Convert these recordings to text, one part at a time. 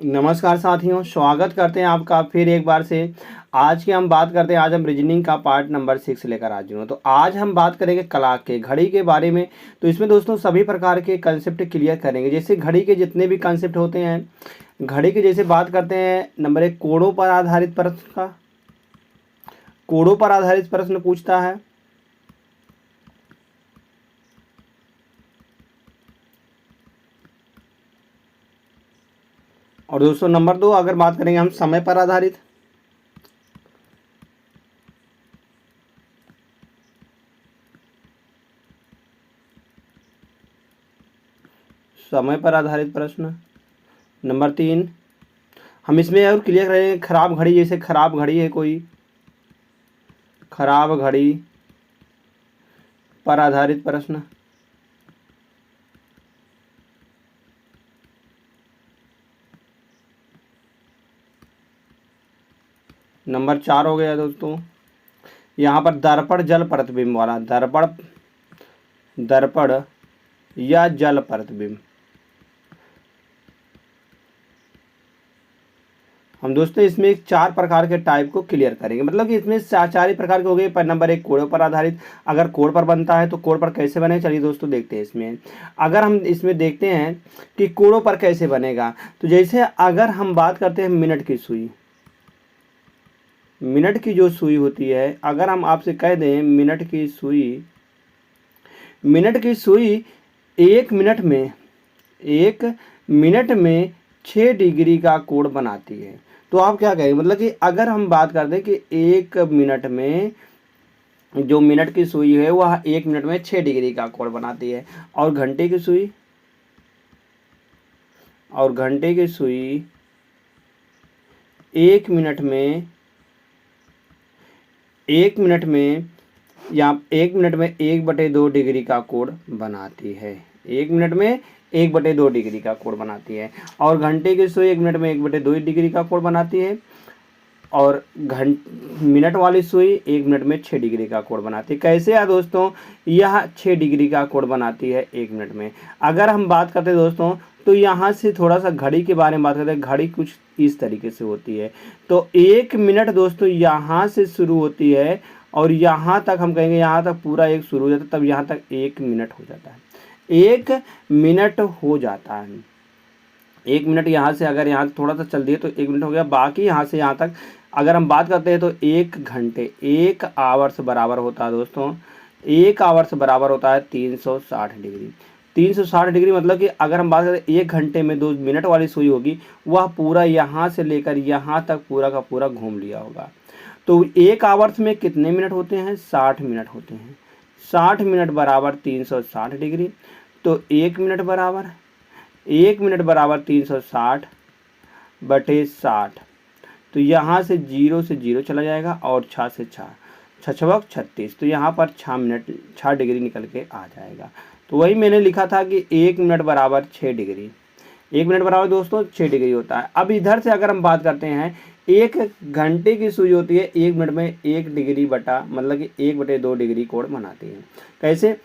नमस्कार साथियों, स्वागत करते हैं आपका फिर एक बार से। आज की हम बात करते हैं, आज हम रीजनिंग का पार्ट नंबर 6 लेकर हाजिर हूँ। तो आज हम बात करेंगे कलाक के घड़ी के बारे में। तो इसमें दोस्तों सभी प्रकार के कंसेप्ट क्लियर करेंगे, जैसे घड़ी के जितने भी कंसेप्ट होते हैं। घड़ी के जैसे बात करते हैं, नंबर 1 कोणों पर आधारित प्रश्न का, कोणों पर आधारित प्रश्न पूछता है। और दोस्तों नंबर 2 अगर बात करेंगे हम समय पर आधारित, समय पर आधारित प्रश्न। नंबर 3 हम इसमें और क्लियर करेंगे खराब घड़ी, जैसे खराब घड़ी है कोई, खराब घड़ी पर आधारित प्रश्न। नंबर 4 हो गया दोस्तों, यहाँ पर दर्पण जल प्रतिबिंब वाला, दर्पण दर्पण या जल प्रतिबिंब। हम दोस्तों इसमें 4 प्रकार के टाइप को क्लियर करेंगे, मतलब कि इसमें चार ही प्रकार के हो गए। पर नंबर 1 कोणों पर आधारित, अगर कोण पर बनता है तो कोण पर कैसे बने, चलिए दोस्तों देखते हैं इसमें। अगर हम इसमें देखते हैं कि कोणों पर कैसे बनेगा, तो जैसे अगर हम बात करते हैं मिनट की सुई, मिनट की जो सुई होती है, अगर हम आपसे कह दें मिनट की सुई, मिनट की सुई एक मिनट में 6 डिग्री का कोण बनाती है। तो आप क्या कहेंगे, मतलब कि अगर हम बात कर दें कि एक मिनट में जो मिनट की सुई है वह 1 मिनट में 6 डिग्री का कोण बनाती है, और घंटे की सुई, और घंटे की सुई 1 मिनट में या 1 मिनट में 1/2 डिग्री का कोण बनाती है। 1 मिनट में 1/2 डिग्री का कोण बनाती है, और घंटे की सुई 1 मिनट में 1/2 डिग्री का कोण बनाती है, और मिनट वाली सुई 1 मिनट में 6 डिग्री का कोण बनाती है। कैसे है दोस्तों, यह 6 डिग्री का कोण बनाती है 1 मिनट में। अगर हम बात करते हैं दोस्तों, तो यहाँ से थोड़ा सा घड़ी के बारे में बात करते हैं। घड़ी कुछ इस तरीके से होती है। तो 1 मिनट दोस्तों यहाँ से शुरू होती है, और यहाँ तक हम कहेंगे, यहाँ तक पूरा एक शुरू हो जाता है, तब यहाँ तक 1 मिनट हो जाता है। 1 मिनट हो जाता है। 1 मिनट यहाँ से अगर यहाँ थोड़ा सा चल दिए तो 1 मिनट हो गया। बाकी यहाँ से यहाँ तक अगर हम बात करते हैं तो 1 घंटे, 1 आवर्स बराबर होता है दोस्तों, 1 आवर्स बराबर होता है 360 डिग्री। 360 डिग्री मतलब कि अगर हम बात करें 1 घंटे में 2 मिनट वाली सुई होगी, वह पूरा यहाँ से लेकर यहाँ तक पूरा का पूरा घूम लिया होगा। तो 1 आवर्स में कितने मिनट होते हैं, 60 मिनट होते हैं। 60 मिनट बराबर 360 डिग्री। तो 1 मिनट बराबर 360 बटे 60। तो यहाँ से 0 से 0 चला जाएगा, और 6 से 6, 6 36। तो यहाँ पर 6 डिग्री निकल के आ जाएगा। तो वही मैंने लिखा था कि 1 मिनट बराबर 6 डिग्री, 1 मिनट बराबर दोस्तों 6 डिग्री होता है। अब इधर से अगर हम बात करते हैं, 1 घंटे की सुई होती है 1 मिनट में 1 डिग्री बटा, मतलब कि 1/2 डिग्री कोण बनाती है। कैसे,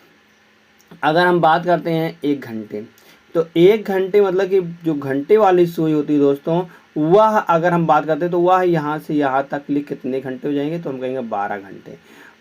अगर हम बात करते हैं 1 घंटे, तो 1 घंटे मतलब कि जो घंटे वाली सुई होती है दोस्तों, वह अगर हम बात करते हैं तो वह यहाँ से यहाँ तक लिए कितने घंटे हो जाएंगे, तो हम कहेंगे 12 घंटे।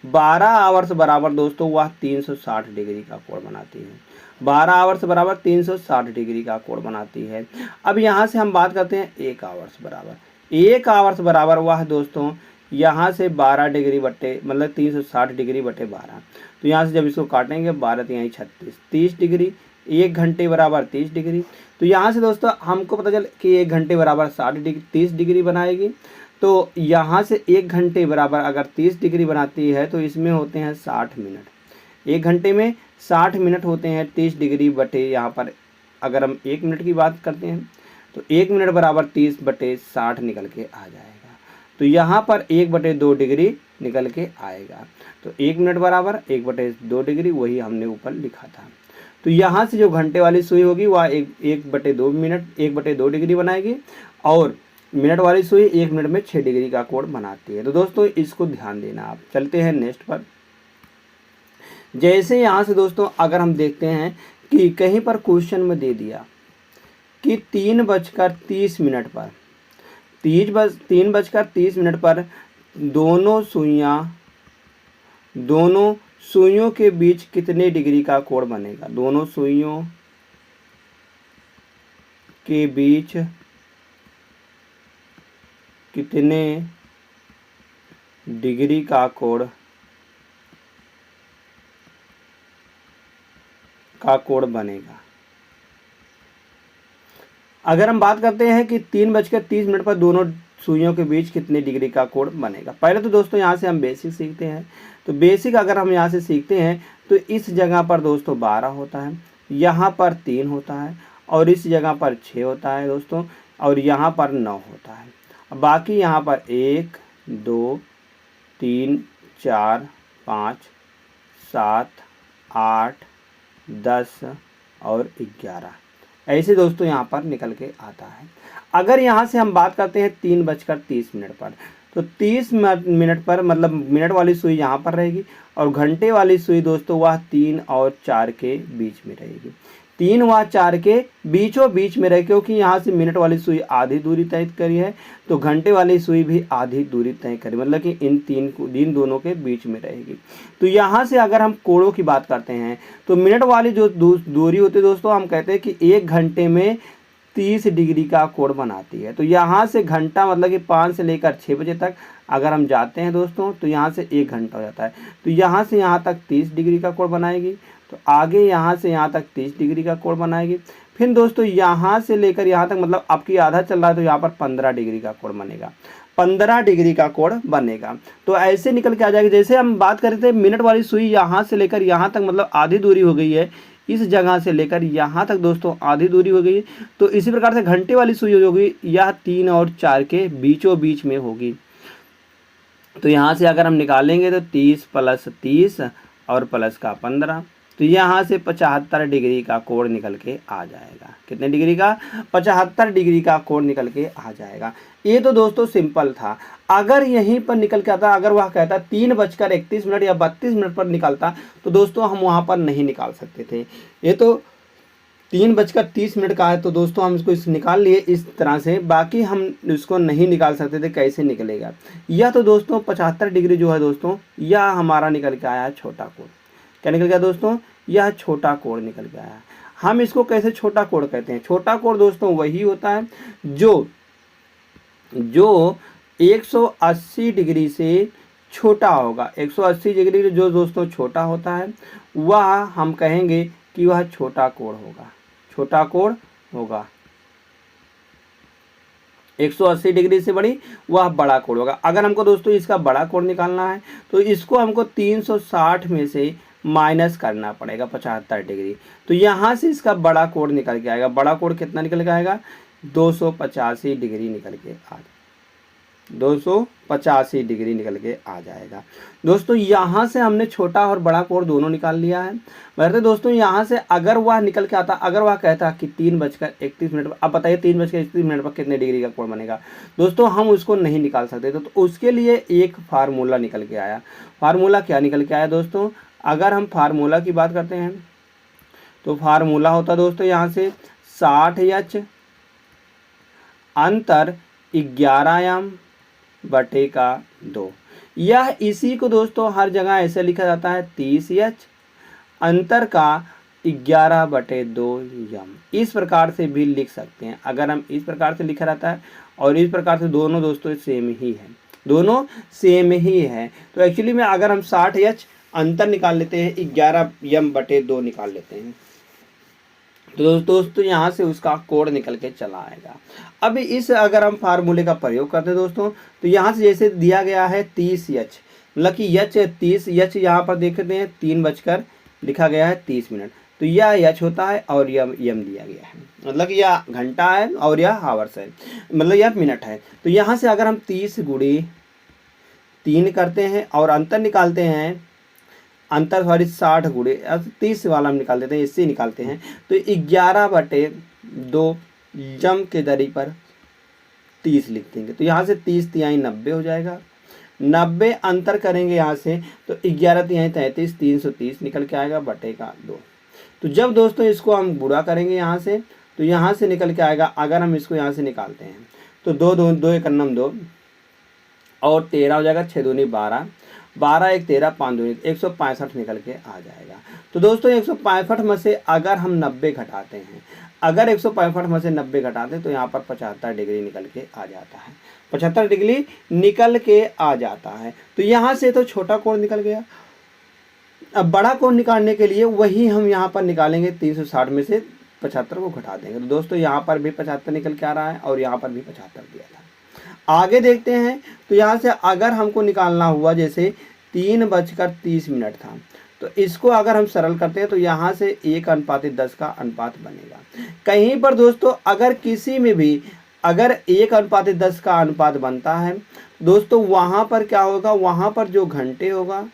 12 आवर्स बराबर दोस्तों वह 360 डिग्री का कोण बनाती है। 12 आवर्स बराबर 360 डिग्री का कोण बनाती है। अब यहाँ से हम बात करते हैं 1 आवर्स बराबर, 1 आवर्स बराबर वह दोस्तों यहाँ से 12 डिग्री बटे, मतलब 360 डिग्री बटे 12। तो यहाँ से जब इसको काटेंगे 12 तो यहाँ 36, 30 डिग्री। 1 घंटे बराबर 30 डिग्री। तो यहाँ से दोस्तों हमको पता चल कि 1 घंटे बराबर 30 डिग्री बनाएगी। तो यहाँ से 1 घंटे बराबर अगर 30 डिग्री बनाती है, तो इसमें होते हैं 60 मिनट। 1 घंटे में 60 मिनट होते हैं, 30 डिग्री बटे यहाँ पर अगर हम 1 मिनट की बात करते हैं, तो 1 मिनट बराबर 30 बटे 60 निकल के आ जाएगा। तो यहाँ पर 1/2 डिग्री निकल के आएगा। तो 1 मिनट बराबर 1/2 डिग्री, वही हमने ऊपर लिखा था। तो यहाँ से जो घंटे वाली सुई होगी वह 1/2 डिग्री बनाएगी, और मिनट वाली सुई 1 मिनट में 6 डिग्री का कोण बनाती है। तो दोस्तों इसको ध्यान देना। आप चलते हैं नेक्स्ट पर। जैसे यहाँ से दोस्तों अगर हम देखते हैं कि कहीं पर क्वेश्चन में दे दिया कि 3:30 पर 3:30 पर दोनों सुइयों के बीच कितने डिग्री का कोण बनेगा। दोनों सुइयों के बीच कितने डिग्री का कोण बनेगा। अगर हम बात करते हैं कि 3:30 पर दोनों सुइयों के बीच कितने डिग्री का कोण बनेगा। पहले तो दोस्तों यहाँ से हम बेसिक सीखते हैं। तो बेसिक अगर हम यहाँ से सीखते हैं तो इस जगह पर दोस्तों 12 होता है, यहाँ पर 3 होता है, और इस जगह पर 6 होता है दोस्तों, और यहाँ पर 9 होता है। बाकी यहाँ पर 1 2 3 4 5 7 8 10 और 11 ऐसे दोस्तों यहाँ पर निकल के आता है। अगर यहाँ से हम बात करते हैं 3:30 पर, तो 30 मिनट पर मतलब मिनट वाली सुई यहाँ पर रहेगी, और घंटे वाली सुई दोस्तों वह 3 और 4 के बीच में रहेगी। 3 व 4 के बीचों बीच में रहे, क्योंकि यहाँ से मिनट वाली सुई आधी दूरी तय करी है, तो घंटे वाली सुई भी आधी दूरी तय करी, मतलब कि इन दोनों के बीच में रहेगी। तो यहाँ से अगर हम कोणों की बात करते हैं तो मिनट वाली जो दूरी होती है दोस्तों, हम कहते हैं कि 1 घंटे में 30 डिग्री का कोण बनाती है। तो यहाँ से घंटा मतलब कि 5 से लेकर 6 बजे तक अगर हम जाते हैं दोस्तों, तो यहाँ से 1 घंटा हो जाता है। तो यहाँ से यहाँ तक 30 डिग्री का कोण बनाएगी, तो आगे यहाँ से यहाँ तक 30 डिग्री का कोण बनाएगी। फिर दोस्तों यहाँ से लेकर यहाँ तक मतलब आपकी आधा चल रहा है, तो यहाँ पर 15 डिग्री का कोण बनेगा, 15 डिग्री का कोण बनेगा। तो ऐसे निकल के आ जाएगी। जैसे हम बात कर रहे थे मिनट वाली सुई यहाँ से लेकर यहाँ तक मतलब आधी दूरी हो गई है, इस जगह से लेकर यहाँ तक दोस्तों आधी दूरी हो गई। तो इसी प्रकार से घंटे वाली सुई होगी, यह 3 और 4 के बीचों बीच में होगी। तो यहाँ से अगर हम निकालेंगे तो 30 + 30 और प्लस का 15, तो यहाँ से 75 डिग्री का कोण निकल के आ जाएगा। कितने डिग्री का? 75 डिग्री का कोण निकल के आ जाएगा। ये तो दोस्तों सिंपल था। अगर यहीं पर निकल के आता, अगर वह कहता 3:31 या 32 मिनट पर निकलता, तो दोस्तों हम वहाँ पर नहीं निकाल सकते थे। ये तो 3:30 का है, तो दोस्तों हम इसको निकाल लिए इस तरह से, बाकी हम इसको नहीं निकाल सकते थे। कैसे निकलेगा? यह तो दोस्तों 75 डिग्री जो है दोस्तों, यह हमारा निकल के आया छोटा कोण। क्या निकल गया दोस्तों? यह छोटा कोण निकल के आया। हम इसको कैसे छोटा कोण कहते हैं? छोटा कोण दोस्तों वही होता है जो 180 डिग्री से छोटा होगा। 180 डिग्री जो दोस्तों छोटा होता है, वह हम कहेंगे कि वह छोटा कोण होगा। छोटा कोण होगा। 180 डिग्री से बड़ी वह बड़ा कोण होगा। अगर हमको दोस्तों इसका बड़ा कोण निकालना है, तो इसको हमको 360 में से माइनस करना पड़ेगा 75 डिग्री। तो यहाँ से इसका बड़ा कोण निकल के आएगा। बड़ा कोण कितना निकल के आएगा? 285 डिग्री निकल के आ जाएगा। 285 डिग्री निकल के आ जाएगा। दोस्तों यहाँ से हमने छोटा और बड़ा कोण दोनों निकाल लिया है। वैसे दोस्तों यहाँ से अगर वह निकल के आता, अगर वह कहता कि 3:31 पर, अब बताइए 3:31 पर कितने डिग्री का कोण बनेगा? दोस्तों हम उसको नहीं निकाल सकते। तो उसके लिए एक फार्मूला निकल के आया। फार्मूला क्या निकल के आया दोस्तों? अगर हम फार्मूला की बात करते हैं तो फार्मूला होता दोस्तों यहाँ से 60h अंतर 11m/2। यह इसी को दोस्तों हर जगह ऐसे लिखा जाता है 30h अंतर का 11/2m। इस प्रकार से भी लिख सकते हैं। अगर हम इस प्रकार से लिखा रहता है और इस प्रकार से, दोनों दोस्तों सेम ही है, दोनों सेम ही है। तो एक्चुअली में अगर हम 60h अंतर निकाल लेते हैं, 11m/2 निकाल लेते हैं, तो दोस्तों यहाँ से उसका कोण निकल के चला आएगा। अब इस अगर हम फार्मूले का प्रयोग करते हैं दोस्तों, तो यहाँ से जैसे दिया गया है 30h, मतलब कि h 30h यहाँ पर देखते हैं 3 बजकर लिखा गया है 30 मिनट। तो यह h होता है और यह m दिया गया है, मतलब कि यह घंटा है और यह हावर्स है, मतलब यह मिनट है। तो यहाँ से अगर हम 30 × 3 करते हैं और अंतर निकालते हैं, अंतर सॉरी 60 × 30 वाला हम निकाल देते हैं, इससे निकालते हैं, तो 11/2 जम के दरी पर 30 लिख देंगे। तो यहाँ से 30 तिहाई 90 हो जाएगा। 90 अंतर करेंगे यहाँ से, तो 11 तिहाई 33, 330 निकल के आएगा /2। तो जब दोस्तों इसको हम गुणा करेंगे यहाँ से, तो यहाँ से निकल के आएगा, अगर हम इसको यहाँ से निकालते हैं तो 2 2 2 1 नम 2 और 13 हो जाएगा, 6 दूनी 12, 12 1 13, 5 दूनी 165 निकल के आ जाएगा। तो दोस्तों 165 में से अगर हम 90 घटाते हैं, अगर 165 में से 90 घटाते हैं तो यहाँ पर 75 डिग्री निकल के आ जाता है, 75 डिग्री निकल के आ जाता है। तो यहाँ से तो छोटा कोण निकल गया। अब बड़ा कोण निकालने के लिए वही हम यहाँ पर निकालेंगे, 360 में से 75 को घटा देंगे। तो दोस्तों यहाँ पर भी 75 निकल के आ रहा है और यहाँ पर भी 75 दिया था। आगे देखते हैं, तो यहाँ से अगर हमको निकालना हुआ, जैसे 3:30 था, तो इसको अगर हम सरल करते हैं तो यहाँ से 1:10 का अनुपात बनेगा। कहीं पर दोस्तों अगर किसी में भी अगर 1:10 का अनुपात बनता है दोस्तों, वहाँ पर क्या होगा, वहाँ पर जो घंटे होगा,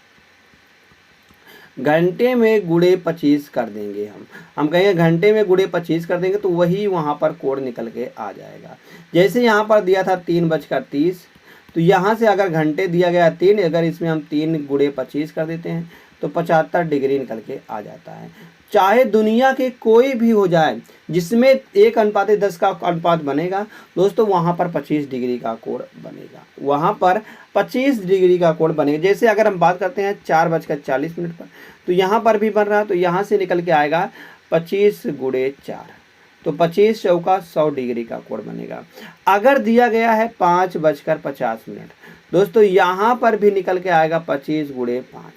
घंटे में गुणे 25 कर देंगे। हम कहेंगे घंटे में गुणे 25 कर देंगे तो वही वहाँ पर कोण निकल के आ जाएगा। जैसे यहाँ पर दिया था 3:30, तो यहाँ से अगर घंटे दिया गया 3, अगर इसमें हम 3 गुणे 25 कर देते हैं तो 75 डिग्री निकल के आ जाता है। चाहे दुनिया के कोई भी हो जाए जिसमें 1:10 का अनुपात बनेगा दोस्तों, वहाँ पर 25 डिग्री का कोण बनेगा, वहाँ पर 25 डिग्री का कोण बनेगा। जैसे अगर हम बात करते हैं 4:40 पर, तो यहाँ पर भी बन रहा है, तो यहाँ से निकल के आएगा 25 गुणे 4, तो 25 चौका 100 डिग्री का कोण बनेगा। अगर दिया गया है 5:50 दोस्तों, यहाँ पर भी निकल के आएगा 25 गुणे 5,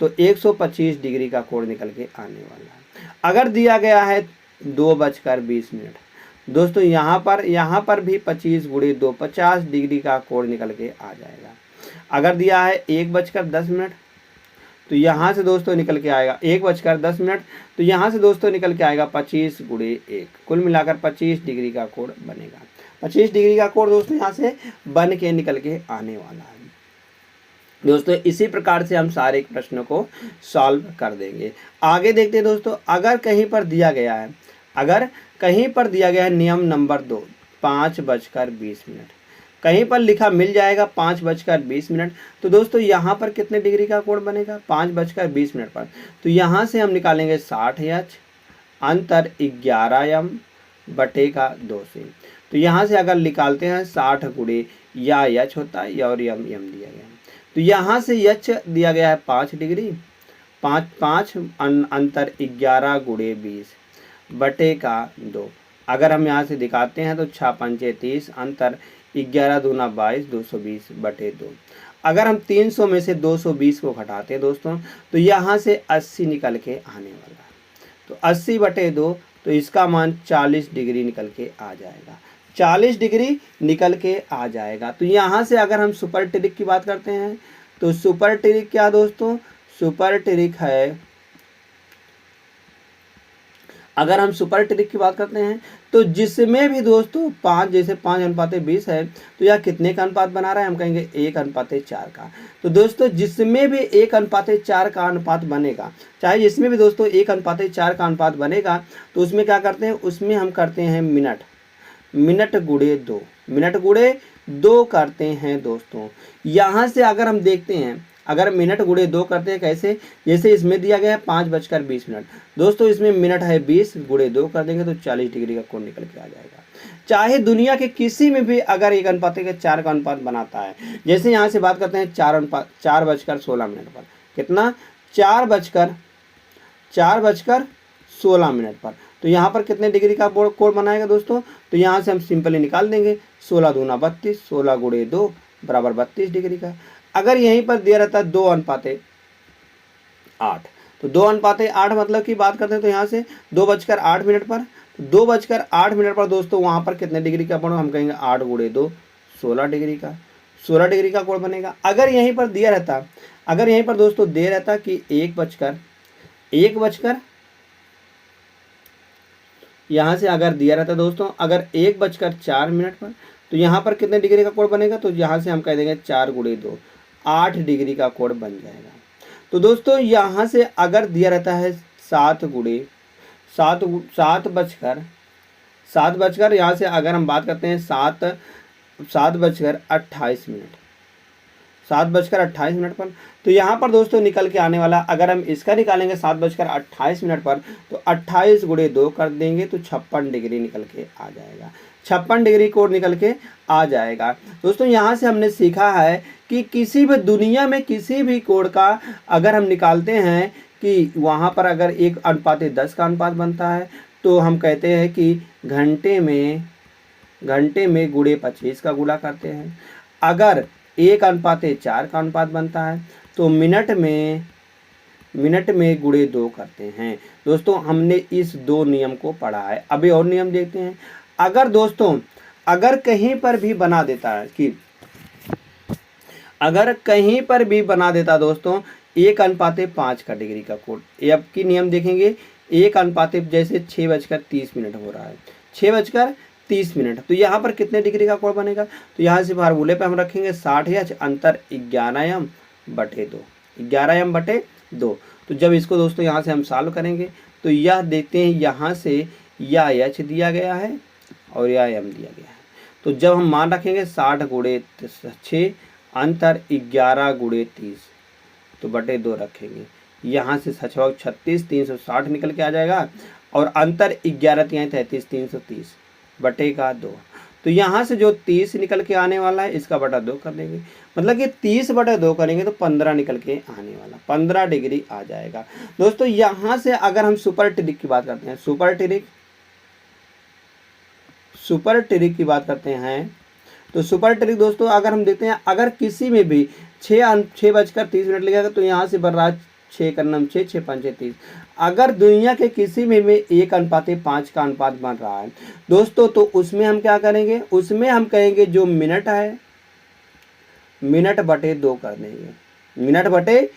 तो 125 डिग्री का कोण निकल के आने वाला है। अगर दिया गया है 2:20 दोस्तों, यहाँ पर भी 25 गुणे 2, 50 डिग्री का कोण निकल के आ जाएगा। अगर दिया है 1:10 तो यहाँ से दोस्तों निकल के आएगा 1:10, तो यहाँ से दोस्तों निकल के आएगा 25 गुणे 1, कुल मिलाकर 25 डिग्री का कोण बनेगा। 25 डिग्री का कोण दोस्तों यहाँ से बन के निकल के आने वाला है। दोस्तों इसी प्रकार से हम सारे प्रश्नों को सॉल्व कर देंगे। आगे देखते हैं दोस्तों, अगर कहीं पर दिया गया है, अगर कहीं पर दिया गया है नियम नंबर 2, 5:20, कहीं पर लिखा मिल जाएगा 5:20, तो दोस्तों यहाँ पर कितने डिग्री का कोण बनेगा, 5:20 पर, तो यहाँ से हम निकालेंगे 60h अंतर 11m बटे का 2 से। तो यहाँ से अगर निकालते हैं 60 गुणे या h होता है और यम दिया गया है, तो यहाँ से h दिया गया है 5 डिग्री, 5 अंतर 11 गुणे 20 बटे का 2। अगर हम यहाँ से दिखाते हैं तो 6 पंचे 30 अंतर 11 दूना 22, 220 बटे 2। अगर हम 300 में से 220 को घटाते हैं दोस्तों, तो यहाँ से 80 निकल के आने वाला है, तो 80 बटे 2, तो इसका मान 40 डिग्री निकल के आ जाएगा, 40 डिग्री निकल के आ जाएगा। तो यहाँ से अगर हम सुपर ट्रिक की बात करते हैं तो सुपर ट्रिक क्या दोस्तों, सुपर ट्रिक है, अगर हम सुपर ट्रिक की बात करते हैं तो जिसमें भी दोस्तों 5, जैसे 5:20 है, तो यह कितने का अनुपात बना रहा है, हम कहेंगे 1:4 का। तो दोस्तों जिसमें भी 1:4 का अनुपात बनेगा, चाहे जिसमें भी दोस्तों 1:4 का अनुपात बनेगा, तो उसमें क्या करते हैं, उसमें हम करते हैं मिनट गुणे 2, मिनट गुणे 2 करते हैं दोस्तों। यहाँ से अगर हम देखते हैं, अगर मिनट गुणे 2 करते हैं कैसे, जैसे इसमें दिया गया है 5:20 दोस्तों, इसमें मिनट है 20, गुणे 2 कर देंगे तो 40 डिग्री का कोण निकल के आ जाएगा। चाहे दुनिया के किसी में भी अगर 1:4 का अनुपात बनाता है, जैसे यहाँ से बात करते हैं 4:16 पर, कितना, 4:16 पर, तो यहाँ पर कितने डिग्री का कोण बनाएगा दोस्तों, तो यहाँ से हम सिंपली निकाल देंगे 16 दूना 32, 16 गुणे 2 बराबर 32 डिग्री का। अगर यहीं पर दिया रहता है 2:8, तो 2:8 मतलब की बात करते हैं, तो यहाँ से 2:08 पर, तो 2:08 पर दोस्तों वहाँ पर कितने डिग्री का कोण, हम कहेंगे 8 गुणे 2, 16 डिग्री का, 16 डिग्री का कोण बनेगा। अगर यहीं पर दिया रहता, अगर यहीं पर दोस्तों दे रहता कि 1 यहाँ से अगर दिया रहता दोस्तों, अगर 1:04 पर, तो यहाँ पर कितने डिग्री का कोण बनेगा, तो यहाँ से हम कह देंगे 4 गुणे 2, 8 डिग्री का कोण बन जाएगा। तो दोस्तों यहाँ से अगर दिया रहता है 7 यहाँ से अगर हम बात करते हैं 7:28, 7:28 पर। तो यहाँ पर दोस्तों निकल के आने वाला, अगर हम इसका निकालेंगे 7:28 पर, तो 28 गुणे 2 कर देंगे तो 56 डिग्री निकल के आ जाएगा। 56 डिग्री कोण निकल के आ जाएगा। दोस्तों यहाँ से हमने सीखा है कि किसी भी दुनिया में किसी भी कोण का अगर हम निकालते हैं कि वहाँ पर अगर 1:10 का अनुपात बनता है, तो हम कहते हैं कि घंटे में गुणे 25 का गुणा करते हैं। अगर 1:4 का अनुपात बनता है तो मिनट में गुणे 2 करते हैं। दोस्तों हमने इस 2 नियम को पढ़ा है। अभी और नियम देखते हैं। अगर दोस्तों अगर कहीं पर भी बना देता है कि अगर कहीं पर भी बना देता दोस्तों 1:5 का डिग्री का कोण, अब की नियम देखेंगे 1:, जैसे 6:30 हो रहा है, 6:30, तो यहाँ पर कितने डिग्री का कोण बनेगा? तो यहाँ से फार्मूले पे हम रखेंगे 60h अंतर 11m बटे 2, 11m बटे 2। तो जब इसको दोस्तों यहाँ से हम सॉल्व करेंगे तो यह देखते हैं, यहाँ से यह h दिया गया है और यह m दिया गया है। तो जब हम मान रखेंगे 60 गुणे 6 अंतर 11 गुणे 30, तो बटे 2 रखेंगे। यहाँ से 36, 360 निकल के आ जाएगा और अंतर 11 तिहाई 33, 330 बटे का 2। तो यहाँ से जो 30 निकल के आने वाला है इसका बटा 2 कर देंगे, मतलब कि 30 बटा 2 करेंगे तो 15 निकल के आने वाला, 15 डिग्री आ जाएगा। दोस्तों यहाँ से अगर हम सुपर ट्रिक की बात करते हैं, सुपर ट्रिक की बात करते हैं, तो सुपर ट्रिक दोस्तों अगर हम देखते हैं, अगर किसी में भी 6:30 लगेगा तो यहाँ से बन रहा है 6 का 9, 6, 6 5 30। अगर दुनिया के किसी में 1:5 का अनुपात बन रहा है दोस्तों, तो उसमें हम क्या करेंगे, उसमें हम कहेंगे जो मिनट है, मिनट बटे 2 कर देंगे, मिनट बटे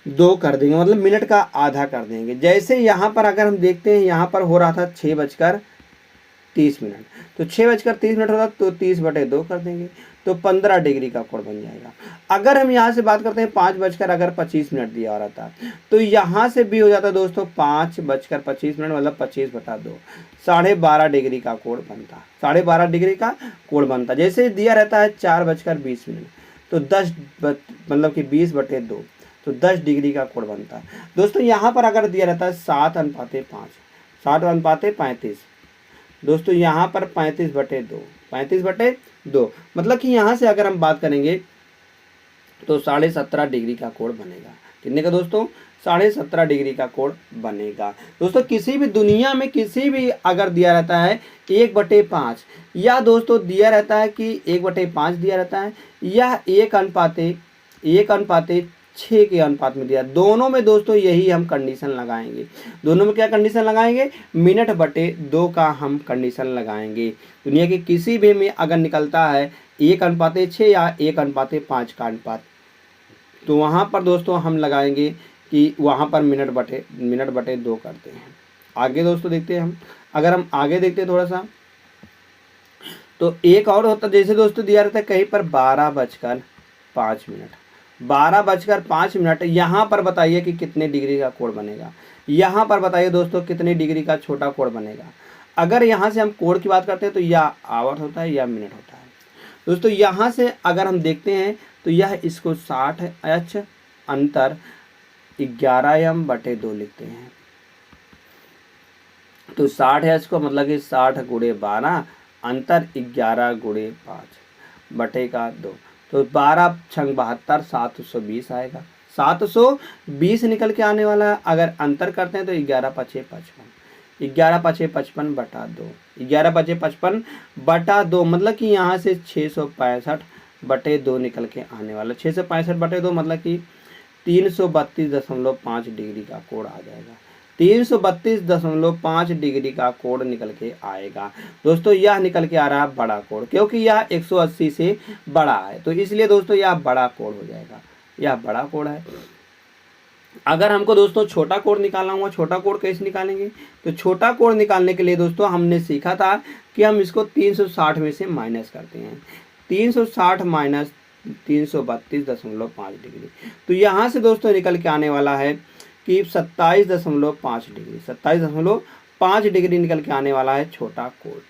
2 कर देंगे, मतलब मिनट का आधा कर देंगे। जैसे यहाँ पर अगर हम देखते हैं, यहाँ पर हो रहा था 6:30, तो 6:30 होता तो 30 बटे 2 कर देंगे, तो 15 डिग्री का कोण बन जाएगा। अगर हम यहाँ से बात करते हैं 5:25 दिया हो रहा था, तो यहाँ से भी हो जाता दोस्तों 5:25, मतलब 25 बटा 2, 12.5 डिग्री का कोण बनता, 12.5 डिग्री का कोण बनता। जैसे दिया रहता है 4:20, तो 10 मतलब कि 20 बटे 2, तो 10 डिग्री का कोण बनता। दोस्तों यहाँ पर अगर दिया रहता है 7:5, 7:35, दोस्तों यहाँ पर 35 बटे 2, मतलब कि यहाँ से अगर हम बात करेंगे तो 17.5 डिग्री का कोण बनेगा। कितने का दोस्तों? 17.5 डिग्री का कोण बनेगा। दोस्तों किसी भी दुनिया में किसी भी अगर दिया रहता है 1/5, या दोस्तों दिया रहता है कि 1/5 दिया रहता है, या 1:6 के अनुपात में दिया, दोनों में दोस्तों यही हम कंडीशन लगाएंगे। दोनों में क्या कंडीशन लगाएंगे? मिनट बटे 2 का हम कंडीशन लगाएंगे। दुनिया के किसी भी में अगर निकलता है 1:6 या 1:5 का अनुपात, तो वहाँ पर दोस्तों हम लगाएंगे कि वहाँ पर मिनट बटे 2 करते हैं। आगे दोस्तों देखते हैं हम, अगर हम आगे देखते हैं थोड़ा सा, तो एक और होता, जैसे दोस्तों दिया रहता है कहीं पर 12:05, यहाँ पर बताइए कि कितने डिग्री का कोण बनेगा। यहाँ पर बताइए दोस्तों कितने डिग्री का छोटा कोण बनेगा। अगर यहाँ से हम कोण की बात करते हैं तो या आवर होता है या मिनट होता है। दोस्तों यहाँ से अगर हम देखते हैं तो यह इसको 60h अंतर 11m बटे 2 लिखते हैं। तो 60h को मतलब कि 60 गुणे 12 अंतर 11 गुणे 5 बटे का 2, तो 12 छंग 72, 720 आएगा। 720 निकल के आने वाला है। अगर अंतर करते हैं तो 11×5 = 55, 11×5 = 55 बटा 2, 11×5 बटा 2, मतलब कि यहाँ से 665 बटे 2 निकल के आने वाला। 665 बटे 2 मतलब कि 332.5 डिग्री का कोण आ जाएगा। 332.5 डिग्री का कोण निकल के आएगा। दोस्तों यह निकल के आ रहा है बड़ा कोण, क्योंकि यह 180 से बड़ा है, तो इसलिए दोस्तों यह बड़ा कोण हो जाएगा, यह बड़ा कोण है। अगर हमको दोस्तों छोटा कोण निकालना हुआ, छोटा कोण कैसे निकालेंगे? तो छोटा कोण निकालने के लिए दोस्तों हमने सीखा था कि हम इसको 360 में से माइनस करते हैं। 360 माइनस 332.5 डिग्री, तो यहाँ से दोस्तों निकल के आने वाला है कि 27.5 डिग्री, 27.5 डिग्री निकल के आने वाला है छोटा कोण।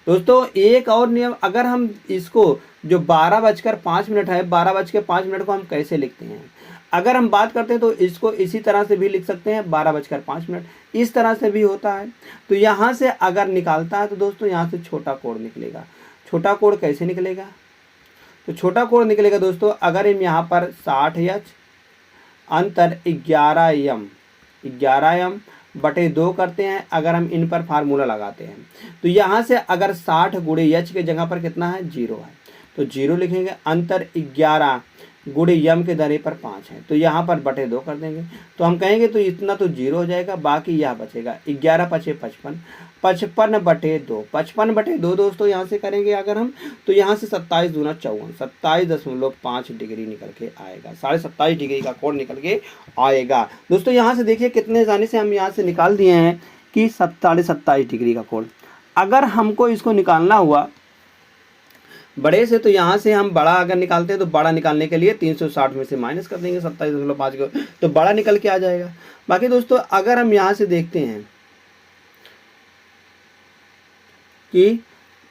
दोस्तों एक और नियम, अगर हम इसको जो 12:05 है, 12:05 को हम कैसे लिखते हैं, अगर हम बात करते हैं तो इसको इसी तरह से भी लिख सकते हैं, 12:05 इस तरह से भी होता है। तो यहाँ से अगर निकालता है तो दोस्तों यहाँ से छोटा कोण निकलेगा। छोटा कोण कैसे निकलेगा, तो छोटा कोण निकलेगा दोस्तों, अगर हम यहाँ पर 60H अंतर 11M बटे 2 करते हैं, अगर हम इन पर फार्मूला लगाते हैं तो यहाँ से अगर 60 गुणे H के जगह पर कितना है, 0 है, तो 0 लिखेंगे। अंतर 11 गुणे यम के दरे पर 5 है, तो यहाँ पर बटे 2 कर देंगे, तो हम कहेंगे तो इतना तो 0 हो जाएगा, बाकी यह बचेगा 11 × 5 = 55, 55 बटे 2, 55 बटे 2 दोस्तों यहाँ से करेंगे अगर हम, तो यहाँ से 27 दूना 54, 27.5 डिग्री निकल के आएगा, 27.5 डिग्री का कोण निकल के आएगा। दोस्तों यहाँ से देखिए कितने आसानी से हम यहाँ से निकाल दिए हैं कि 27.5 डिग्री का कोण। अगर हमको इसको निकालना हुआ बड़े से, तो यहाँ से हम बड़ा अगर निकालते हैं तो बड़ा निकालने के लिए 360 में से माइनस कर देंगे 27.5 को, तो बड़ा निकल के आ जाएगा। बाकी दोस्तों अगर हम यहाँ से देखते हैं कि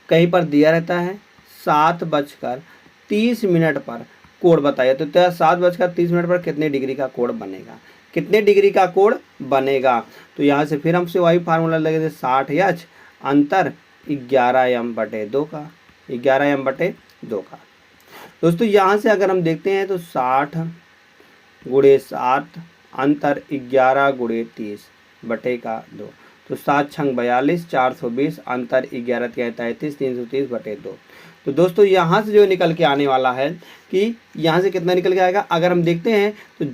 कहीं पर दिया रहता है 7:30 पर कोण बताइए, तो 7:30 पर कितने डिग्री का कोण बनेगा, कितने डिग्री का कोण बनेगा। तो यहाँ से फिर हमसे वही फार्मूला लगे थे, 60H अंतर 11M/2 का, 11M/2 का। दोस्तों यहाँ से अगर हम देखते हैं तो 60 × 7 अंतर 11 × 30/2, तो 7 × 6 42, 420 अंतर 11 × 33, 330/2। तो दोस्तों यहाँ से जो निकल के आने वाला है कि यहाँ से कितना निकल के आएगा, अगर हम देखते हैं तो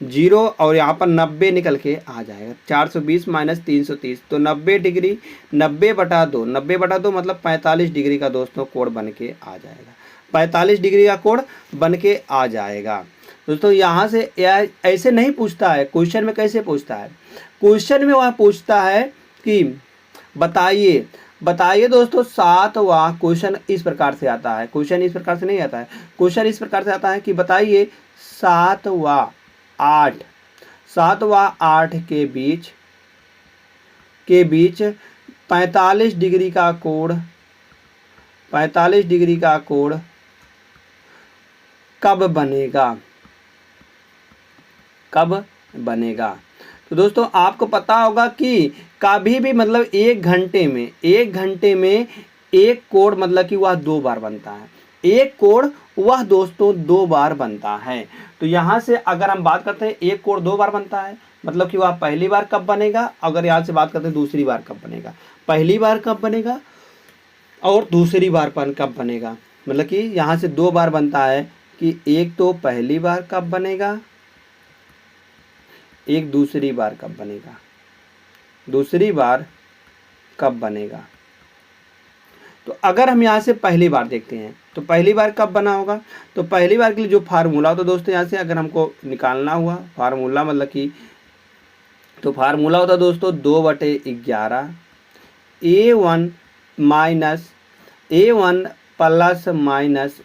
0 और यहाँ पर 90 निकल के आ जाएगा, 420 - 330, तो 90 डिग्री, 90/2, 90/2 मतलब 45 डिग्री का दोस्तों कोण बन के आ जाएगा, 45 डिग्री का कोण बन के आ जाएगा। दोस्तों यहाँ से ऐसे नहीं पूछता है, क्वेश्चन में कैसे पूछता है, क्वेश्चन में वह पूछता है कि बताइए दोस्तों 7वां क्वेश्चन इस प्रकार से आता है, क्वेश्चन इस प्रकार से नहीं आता है, क्वेश्चन इस प्रकार से आता है कि बताइए 7वां 8 के बीच 45 डिग्री का कोण, 45 डिग्री का कोण कब बनेगा। तो दोस्तों आपको पता होगा कि कभी भी मतलब 1 घंटे में एक कोण मतलब कि वह 2 बार बनता है, एक कोण वह दोस्तों 2 बार बनता है। तो यहाँ से अगर हम बात करते हैं एक कोण 2 बार बनता है, मतलब कि वह पहली बार कब बनेगा, अगर यहाँ से बात करते हैं दूसरी बार कब बनेगा, पहली बार कब बनेगा और दूसरी बार कब बनेगा, मतलब कि यहाँ से 2 बार बनता है कि एक तो पहली बार कब बनेगा, एक दूसरी बार कब बनेगा, दूसरी बार कब बनेगा। तो अगर हम यहाँ से पहली बार देखते हैं तो पहली बार कब बना होगा, तो पहली बार के लिए जो फार्मूला तो दोस्तों यहाँ से अगर हमको निकालना हुआ फार्मूला, मतलब कि तो फार्मूला होता दोस्तों 2/11 A1 plus minus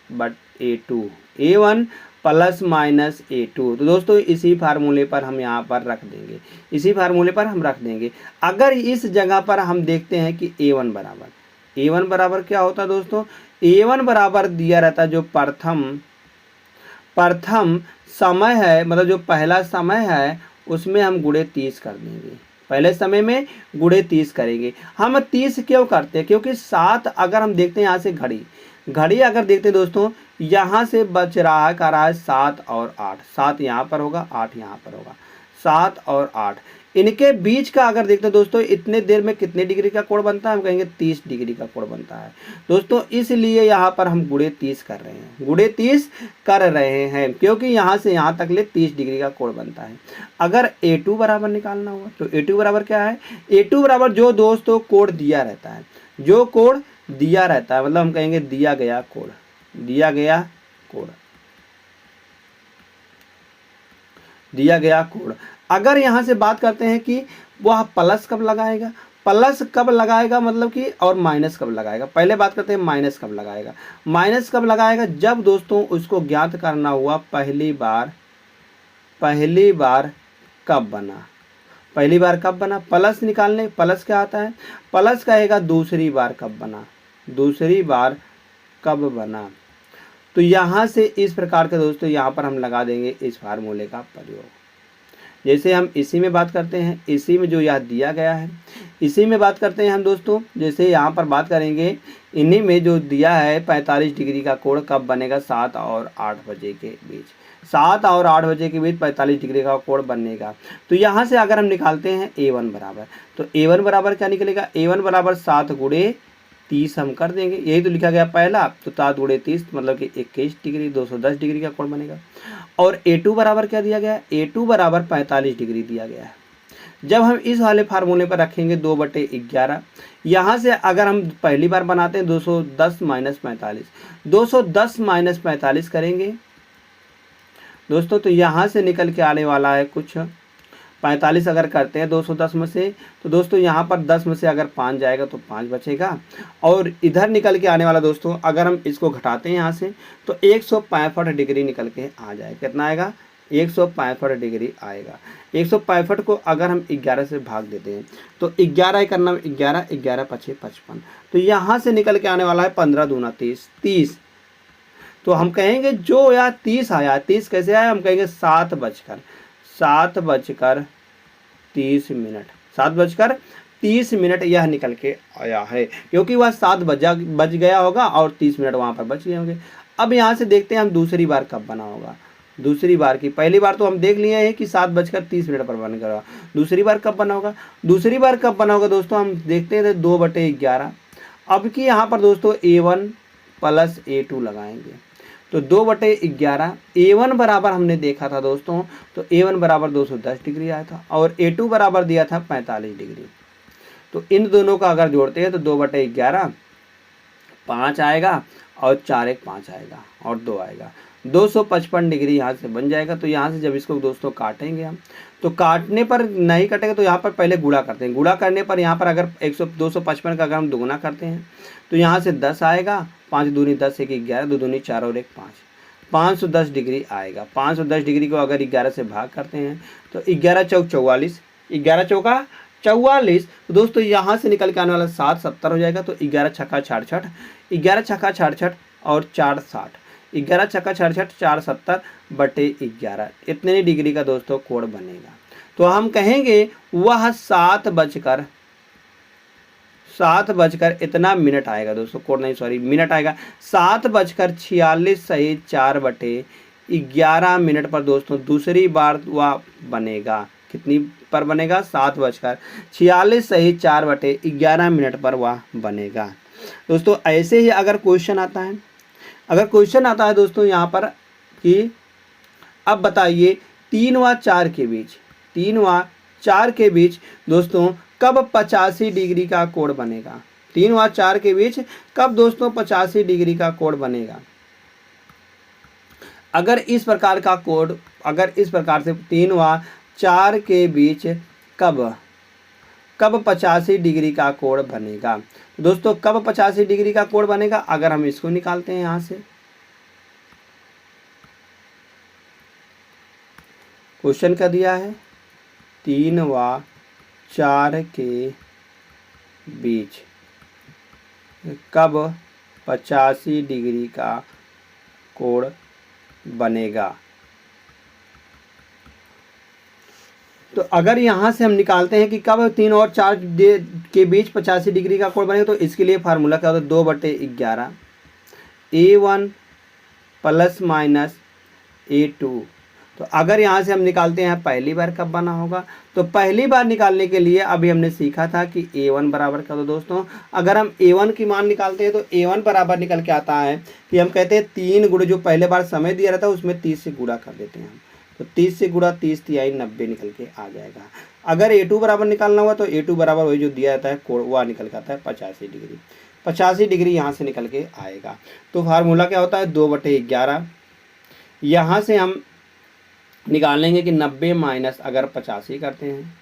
A2, A1 plus minus A2। तो दोस्तों इसी फार्मूले पर हम यहाँ पर रख देंगे, इसी फार्मूले पर हम रख देंगे। अगर इस जगह पर हम देखते हैं कि A1 बराबर क्या होता है दोस्तों, A1 बराबर दिया रहता है जो प्रथम समय है, मतलब जो पहला समय है उसमें हम गुणे 30 कर देंगे, पहले समय में गुणे 30 करेंगे। हम 30 क्यों करते हैं, क्योंकि 7 अगर हम देखते हैं यहाँ से घड़ी अगर देखते हैं दोस्तों, यहाँ से बच रहा है 7 और 8, 7 यहाँ पर होगा, 8 यहाँ पर होगा, 7 और 8 इनके बीच का अगर देखते हैं दोस्तों इतने देर में कितने डिग्री का कोण बनता है, हम कहेंगे 30 डिग्री का कोण बनता है दोस्तों। इसलिए यहाँ पर हम गुणे 30 कर रहे हैं, क्योंकि यहाँ से यहाँ तक ले 30 डिग्री का कोण बनता है। अगर A2 बराबर निकालना हुआ तो A2 बराबर क्या है, A2 बराबर जो दोस्तों कोण दिया रहता है, जो कोण दिया रहता है, मतलब हम कहेंगे दिया गया कोण, दिया गया कोण। अगर यहाँ से बात करते हैं कि वह प्लस कब लगाएगा, मतलब कि और माइनस कब लगाएगा। पहले बात करते हैं माइनस कब लगाएगा, जब दोस्तों उसको ज्ञात करना हुआ पहली बार कब बना, पहली बार कब बना, प्लस निकालने, प्लस क्या आता है, प्लस कहेगा दूसरी बार कब बना, दूसरी बार कब बना। तो यहाँ से इस प्रकार के दोस्तों यहाँ पर हम लगा देंगे इस फार्मूले का प्रयोग। जैसे हम इसी में बात करते हैं, इसी में जो यह दिया गया है इसी में बात करते हैं हम दोस्तों। जैसे यहाँ पर बात करेंगे इन्हीं में जो दिया है 45 डिग्री का कोण कब बनेगा, 7 और 8 बजे के बीच, 7 और 8 बजे के बीच 45 डिग्री का कोण बनेगा। तो यहाँ से अगर हम निकालते हैं A1 बराबर, तो A1 बराबर क्या निकलेगा, A1 बराबर 7 गुणे 30 हम कर देंगे, यही तो लिखा गया पहला, तो 7 गुणे 30 मतलब कि 21 डिग्री 210 डिग्री का कोण बनेगा। और A2 बराबर क्या दिया गया, A2 बराबर 45 डिग्री दिया गया है। जब हम इस वाले फार्मूले पर रखेंगे 2/11, यहाँ से अगर हम पहली बार बनाते हैं 210 माइनस 45, 210 माइनस 45 करेंगे दोस्तों, तो यहाँ से निकल के आने वाला है कुछ 45 अगर करते हैं 210 में से, तो दोस्तों यहाँ पर 10 में से अगर 5 जाएगा तो 5 बचेगा। और इधर निकल के आने वाला दोस्तों अगर हम इसको घटाते हैं यहाँ से, तो 165 डिग्री निकल के आ जाएगा। कितना आएगा, 165 डिग्री आएगा। 165 को अगर हम 11 से भाग देते हैं तो 11 एक नाम 11, 11 पछे 55, तो यहाँ से निकल के आने वाला है 15 दूना 30, 30। तो हम कहेंगे जो या 30 आया, 30 कैसे आया, हम कहेंगे 7 बजकर 30 मिनट, 7 बजकर 30 मिनट यह निकल के आया है, क्योंकि वह 7 बज गया होगा और 30 मिनट वहाँ पर बच गए होंगे। अब यहाँ से देखते हैं हम दूसरी बार कब बना होगा। दूसरी बार की, पहली बार तो हम देख लिए हैं कि 7:30 पर बनेगा, दूसरी बार कब बना होगा, दूसरी बार कब बना होगा दोस्तों हम देखते हैं 2/11। अब की यहाँ पर दोस्तों A1 प्लस A2 लगाएंगे, तो 2/11, A1 बराबर हमने देखा था दोस्तों, तो A1 बराबर 210 डिग्री आया था और A2 बराबर दिया था 45 डिग्री। तो इन दोनों का अगर जोड़ते हैं तो 2/11 5 आएगा और 4 एक 5 आएगा और 2 आएगा, 255 डिग्री यहाँ से बन जाएगा। तो यहाँ से जब इसको दोस्तों काटेंगे हम, तो काटने पर नहीं कटेगा तो यहाँ पर पहले गुणा करते हैं, गुणा करने पर यहाँ पर अगर 255 का अगर हम दुगुना करते हैं तो यहाँ से 10 आएगा, 5 दूनी 10, 1 11, 2 दूनी 4 और 1 5, 510 डिग्री आएगा। 510 डिग्री को अगर 11 से भाग करते हैं तो 11 चौक 44, 11 चौका 44, तो दोस्तों यहाँ से निकल के आने वाला 7 70 हो जाएगा। तो 11 छक्का 66, 11 छक्का 66 और 4 60, 11 छक्का 66, 4 70/11, इतने डिग्री का दोस्तों कोण बनेगा। तो हम कहेंगे वह 7 बजकर इतना मिनट आएगा दोस्तों, कोण नहीं सॉरी मिनट आएगा, 7:46 सही 4/11 मिनट पर दोस्तों दूसरी बार वह बनेगा। कितनी पर बनेगा, 7:46 सही 4/11 मिनट पर वह बनेगा। दोस्तों ऐसे ही अगर क्वेश्चन आता है, दोस्तों यहाँ पर कि अब बताइए 3 व 4 के बीच दोस्तों कब 85 डिग्री का कोण बनेगा, 3 व 4 के बीच कब दोस्तों 85 डिग्री का कोण बनेगा। अगर इस प्रकार से 3 व 4 के बीच कब 85 डिग्री का कोण बनेगा, दोस्तों कब 85 डिग्री का कोण बनेगा, अगर हम इसको निकालते हैं यहाँ से, क्वेश्चन का दिया है 3 व 4 के बीच कब 85 डिग्री का कोण बनेगा। तो अगर यहाँ से हम निकालते हैं कि कब 3 और 4 के बीच 85 डिग्री का कोण बनेगा, तो इसके लिए फार्मूला क्या होता है, 2/11 A1 प्लस माइनस A2। तो अगर यहाँ से हम निकालते हैं पहली बार कब बना होगा, तो पहली बार निकालने के लिए अभी हमने सीखा था कि A1 बराबर क्या होता दोस्तों, अगर हम A1 की मान निकालते हैं तो A1 बराबर निकल के आता है कि हम कहते हैं 3 गुणे जो पहले बार समय दिया रहता है उसमें 30 से गुणा कर देते हैं हम, तो 30 से गुणा 30 तिहाई 90 निकल के आ जाएगा। अगर A2 बराबर निकालना हुआ तो A2 बराबर वही जो दिया जाता है कोण वह निकल के आता है 85 डिग्री, 85 डिग्री यहाँ से निकल के आएगा। तो फार्मूला क्या होता है 2/11, यहाँ से हम निकाल लेंगे कि 90 माइनस अगर 85 करते हैं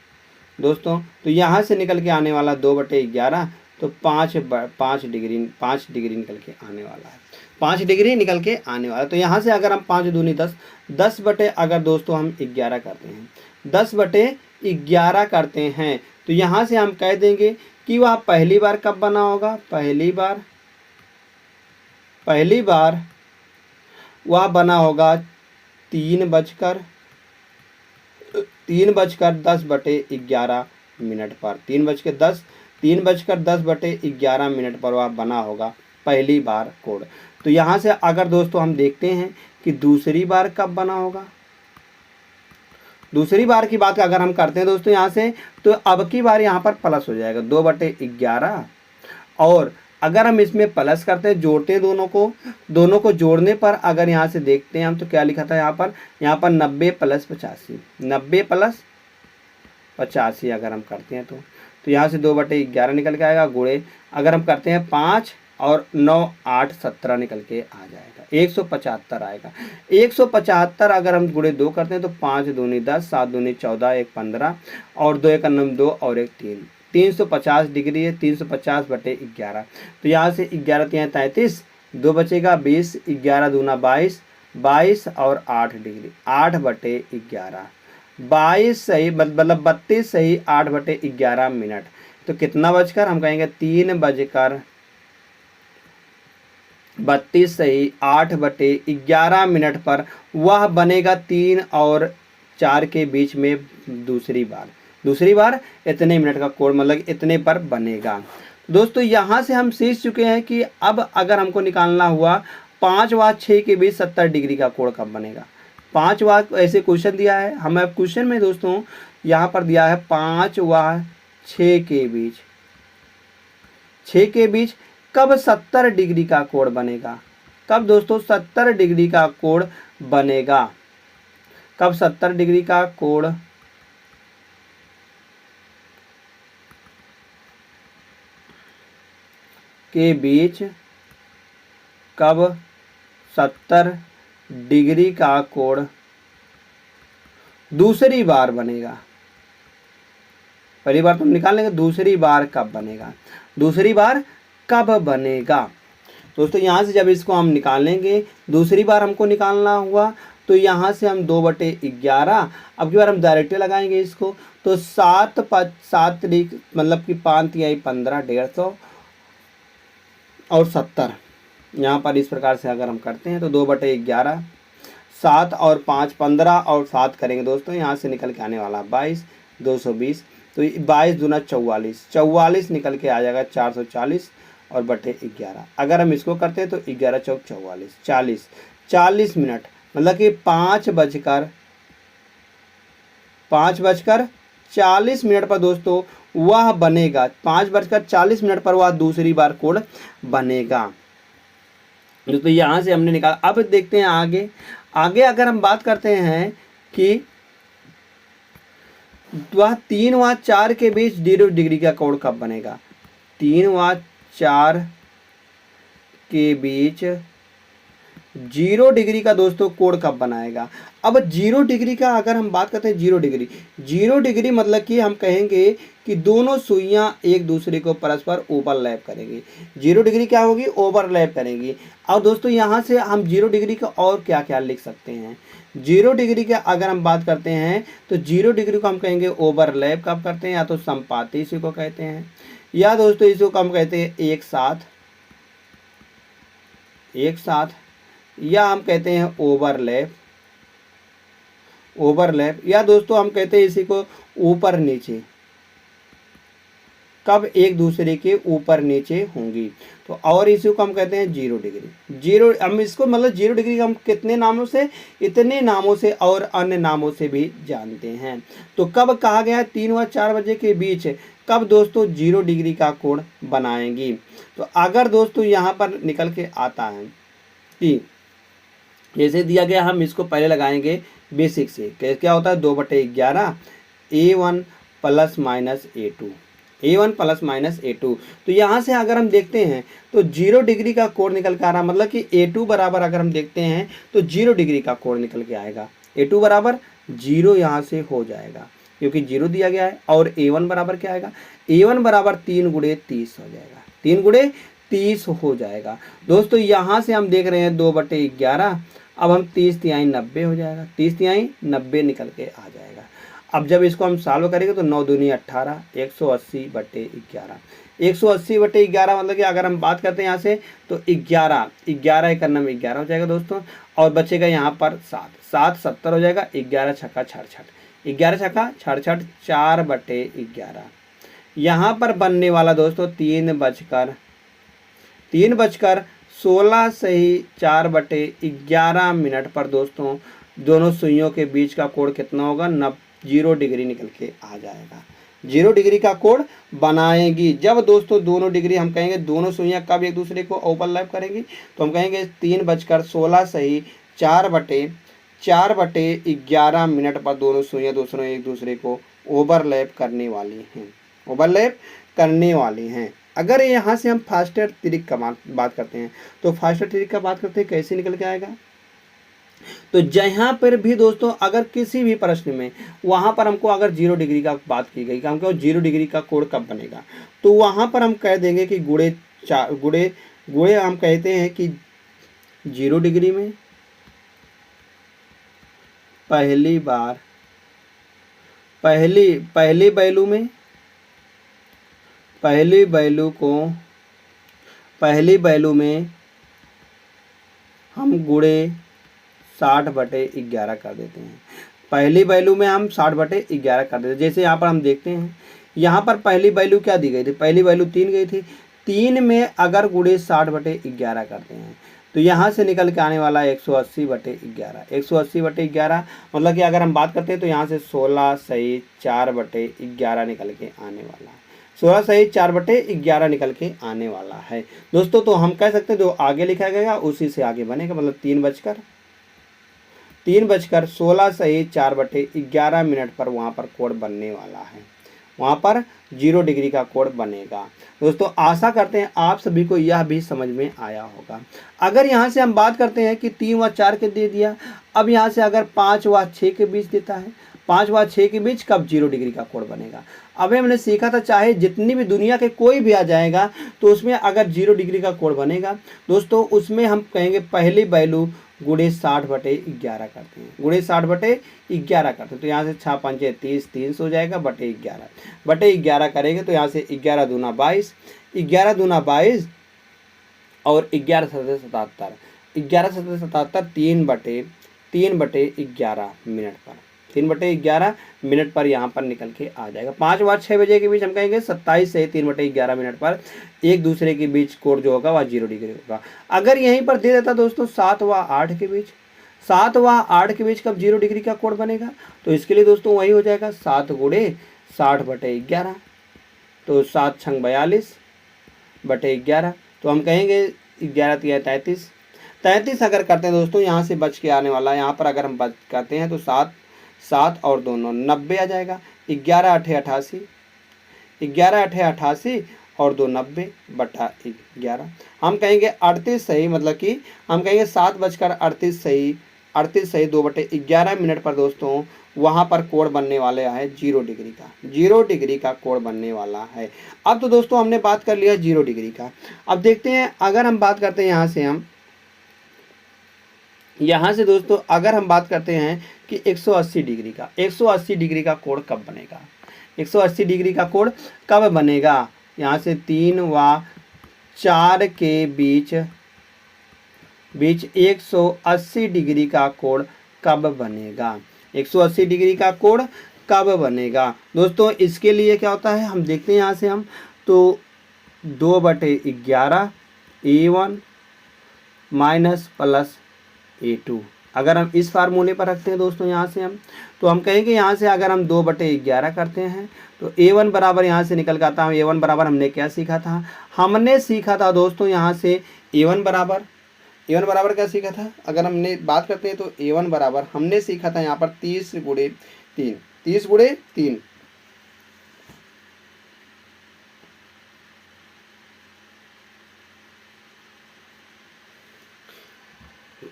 दोस्तों, तो यहाँ से निकल के आने वाला 2/11, तो 5 डिग्री निकल के आने वाला है, 5 डिग्री निकल के आने वाला। तो यहाँ से अगर हम 5 दूनी 10, 10 बटे अगर दोस्तों हम 11 करते हैं, 10/11 करते हैं तो यहाँ से हम कह देंगे कि वह पहली बार कब बना होगा। पहली बार वह बना होगा 3:10 पर। 3:10 पर वह बना होगा पहली बार कोड। तो यहाँ से अगर दोस्तों हम देखते हैं कि दूसरी बार कब बना होगा, दूसरी बार की बात अगर हम करते हैं दोस्तों यहाँ से, तो अब की बार यहाँ पर प्लस हो जाएगा 2/11। और अगर हम इसमें प्लस करते हैं, जोड़ते हैं दोनों को जोड़ने पर अगर यहाँ से देखते हैं हम तो क्या लिखा था यहाँ पर 90 + 85, 90 + 85 अगर हम करते हैं तो यहाँ से 2/11 निकल के आएगा। गुणे अगर हम करते हैं 5 और 9 8 17 निकल के आ जाएगा, 175 आएगा। 175 अगर हम गुणे 2 करते हैं तो 5 दूनी 10, 7 दूनी 14, 1 15 और 2 1 9 2 और 1 3, 350 डिग्री है। 350/11 तो यहाँ से 11 3 33, 2 बचेगा 20, 11 दूना 22, 22 और 8 डिग्री, 8/11, 22 सही मतलब 32 सही 8/11 मिनट। तो कितना बजकर हम कहेंगे 3:32 सही 8/11 मिनट पर वह बनेगा 3 और 4 के बीच में दूसरी बार इतने मिनट का कोड, मतलब इतने पर बनेगा। दोस्तों यहाँ से हम सीख चुके हैं कि अब अगर हमको निकालना हुआ 5 व 6 के बीच 70 डिग्री का कोड कब बनेगा। 5 व ऐसे क्वेश्चन दिया है हमें क्वेश्चन में दोस्तों, यहाँ पर दिया है 5 व 6 के बीच कब 70 डिग्री का कोण बनेगा। कब दोस्तों 70 डिग्री का कोण बनेगा, कब 70 डिग्री का कोण के बीच कब 70 डिग्री का कोण दूसरी बार बनेगा। पहली बार तो निकाल लेंगे, दूसरी बार कब बनेगा, दूसरी बार कब बनेगा। दोस्तों यहाँ से जब इसको हम निकालेंगे, दूसरी बार हमको निकालना हुआ तो यहाँ से हम 2/11, अब की बार हम डायरेक्टली लगाएंगे इसको तो 7 मतलब कि 5 तिहाई 15, 150 और 70। यहाँ पर इस प्रकार से अगर हम करते हैं तो 2/11, 7 और 5 15 और 7 करेंगे दोस्तों, यहाँ से निकल के आने वाला 22, 220 तो 22 दूना 44, 44 निकल के आ जाएगा 440 और /11। अगर हम इसको करते हैं तो 11 चौक 44, 40 मिनट मतलब कि 5:40 मिनट पर दोस्तों वह बनेगा। 5:40 मिनट पर वह दूसरी बार कोड बनेगा। दोस्तों यहाँ से हमने निकाला। अब देखते हैं आगे अगर हम बात करते हैं कि वह 3 व 4 के बीच 0 डिग्री का कोण कब बनेगा। 3 व 4 के बीच 0 डिग्री का दोस्तों कोण कब बनाएगा। अब 0 डिग्री का अगर हम बात करते हैं, 0 डिग्री मतलब कि हम कहेंगे कि दोनों सुइयां एक दूसरे को परस्पर ओवरलैप करेंगी। 0 डिग्री क्या होगी, ओवरलैप करेंगी। और दोस्तों यहाँ से हम 0 डिग्री का और क्या क्या लिख सकते हैं। 0 डिग्री का अगर हम बात करते हैं तो 0 डिग्री को हम कहेंगे ओवरलैप कब करते हैं, या तो संपाती इसी को कहते हैं, या दोस्तों इसको हम कहते हैं एक साथ, या हम कहते हैं ओवरलैप, या दोस्तों हम कहते हैं इसी को ऊपर नीचे, कब एक दूसरे के ऊपर नीचे होंगी। तो और इसी को हम कहते हैं 0 डिग्री। हम इसको मतलब 0 डिग्री हम कितने नामों से, इतने नामों से और अन्य नामों से भी जानते हैं। तो कब कहा गया है 3 व 4 बजे के बीच कब दोस्तों 0 डिग्री का कोण बनाएंगी। तो अगर दोस्तों यहाँ पर निकल के आता है कि जैसे दिया गया, हम इसको पहले लगाएंगे बेसिक से। क्या होता है 2/11 A1 ± A2, A1 ± A2। तो यहाँ से अगर हम देखते हैं तो 0 डिग्री का कोण निकल के आ रहा, मतलब कि A2 बराबर अगर हम देखते हैं तो 0 डिग्री का कोण निकल के आएगा। A2 बराबर 0 यहाँ से हो जाएगा क्योंकि 0 दिया गया है। और A1 बराबर क्या आएगा, A1 बराबर 3 × 30 हो जाएगा, 3 × 30 हो जाएगा। दोस्तों यहाँ से हम देख रहे हैं 2/11, अब हम 30 तिहाई 90 हो जाएगा, 30 तिहाई 90 निकल के आ जाएगा। अब जब इसको हम सॉल्व करेंगे तो 9 दूनी 18, 180/11। 180/11 मतलब कि अगर हम बात करते हैं यहाँ से तो 11, 11 एक नंबर 11 हो जाएगा दोस्तों, और बचेगा यहाँ पर 7, 7 70 हो जाएगा। 11 छक्का 66, 11 छक्का 66, 4/11। यहाँ पर बनने वाला दोस्तों 3:16 सही 4/11 पर दोस्तों दोनों सुइयों के बीच का कोण कितना होगा? 0 डिग्री निकल के आ जाएगा। 0 डिग्री का कोण बनाएगी। जब दोस्तों दोनों डिग्री हम कहेंगे दोनों सुइयां कब एक दूसरे को ओवरलैप करेंगी, तो हम कहेंगे 3:16 सही 4/11 पर दोनों सुइयां एक दूसरे को ओवरलैप करने वाली हैं। अगर यहाँ से हम फास्टर ट्रिक का बात करते हैं तो फास्टर ट्रिक का बात करते हैं कैसे निकल के आएगा। तो जहाँ पर भी दोस्तों अगर किसी भी प्रश्न में वहाँ पर हमको अगर 0 डिग्री का बात की गई, हमको 0 डिग्री का कोण कब बनेगा, तो वहाँ पर हम कह देंगे कि गुणे हम कहते हैं कि 0 डिग्री में पहली वैल्यू में हम गुणे 60/11 कर देते हैं। पहली वैल्यू में हम 60/11 कर देते हैं। जैसे यहाँ पर हम देखते हैं, यहाँ पर पहली वैल्यू क्या दी गई थी? पहली वैल्यू 3 गई थी। 3 में अगर गुणे 60/11 करते हैं तो यहाँ से निकल के आने वाला 180/11। 180/11 मतलब कि अगर हम बात करते हैं तो यहाँ से 16 सही 4/11 निकल के आने वाला है। 16 सही 4/11 निकल के आने वाला है दोस्तों। तो हम कह सकते हैं जो आगे लिखा गया उसी से आगे बनेगा, मतलब 3:16 सही 4/11 पर वहाँ पर कोण बनने वाला है। वहाँ पर 0 डिग्री का कोण बनेगा दोस्तों। आशा करते हैं आप सभी को यह भी समझ में आया होगा। अगर यहाँ से हम बात करते हैं कि 3 व 4 के दे दिया, अब यहाँ से अगर 5 व 6 के बीच देता है, 5 व 6 के बीच कब 0 डिग्री का कोण बनेगा। अभी हमने सीखा था चाहे जितनी भी दुनिया के कोई भी आ जाएगा तो उसमें अगर 0 डिग्री का कोण बनेगा दोस्तों, उसमें हम कहेंगे पहली वैल्यू गुणे 60/11 करते हैं। गुणे 60/11 करते हैं तो यहाँ से 6 पंचे 30, 300 हो जाएगा /11 करेंगे तो यहाँ से 11 दूना 22, 11 दूना 22 और 11 सतह 77, 11 सतह 77 3/11 मिनट पर, 3/11 पर यहाँ पर निकल के आ जाएगा। 5 व 6 बजे के बीच हम कहेंगे 27 से 3/11 पर एक दूसरे के बीच कोण जो होगा वह 0 डिग्री होगा। अगर यहीं पर दे देता दोस्तों 7 व 8 के बीच, 7 व 8 के बीच कब 0 डिग्री का कोण बनेगा, तो इसके लिए दोस्तों वही हो जाएगा 7 गुणे 60/11, तो 7 छंग 42/11, तो हम कहेंगे 11 तिया 33 अगर करते हैं दोस्तों यहाँ से बच के आने वाला है। यहाँ पर अगर हम बच करते हैं तो 7 और 2 9 90 आ जाएगा। 11 8 88, 11 8 88 और 2 90/11। हम कहेंगे 38 सही, मतलब कि हम कहेंगे 7:38 सही 2/11 पर दोस्तों वहाँ पर कोण बनने वाले है 0 डिग्री का, 0 डिग्री का कोण बनने वाला है। अब तो दोस्तों हमने बात कर लिया 0 डिग्री का। अब देखते हैं अगर हम बात करते हैं यहाँ से दोस्तों अगर हम बात करते हैं कि 180 डिग्री का कोण कब बनेगा, 180 डिग्री का कोण कब बनेगा। यहाँ से 3 व 4 के बीच 180 डिग्री का कोण कब बनेगा, 180 डिग्री का कोण कब बनेगा दोस्तों। इसके लिए क्या होता है हम देखते हैं यहाँ से हम तो 2/11 A1 माइनस प्लस A2 अगर हम इस फार्मूले पर रखते हैं दोस्तों यहाँ से हम तो हम कहेंगे यहाँ से अगर हम 2/11 करते हैं तो A1 बराबर यहाँ से निकल के आता है। A1 बराबर हमने क्या सीखा था, हमने सीखा था दोस्तों यहाँ से A1 बराबर क्या सीखा था। अगर हमने बात करते हैं तो A1 बराबर हमने सीखा था यहाँ पर 30 गुणे 3, 30 गुणे 3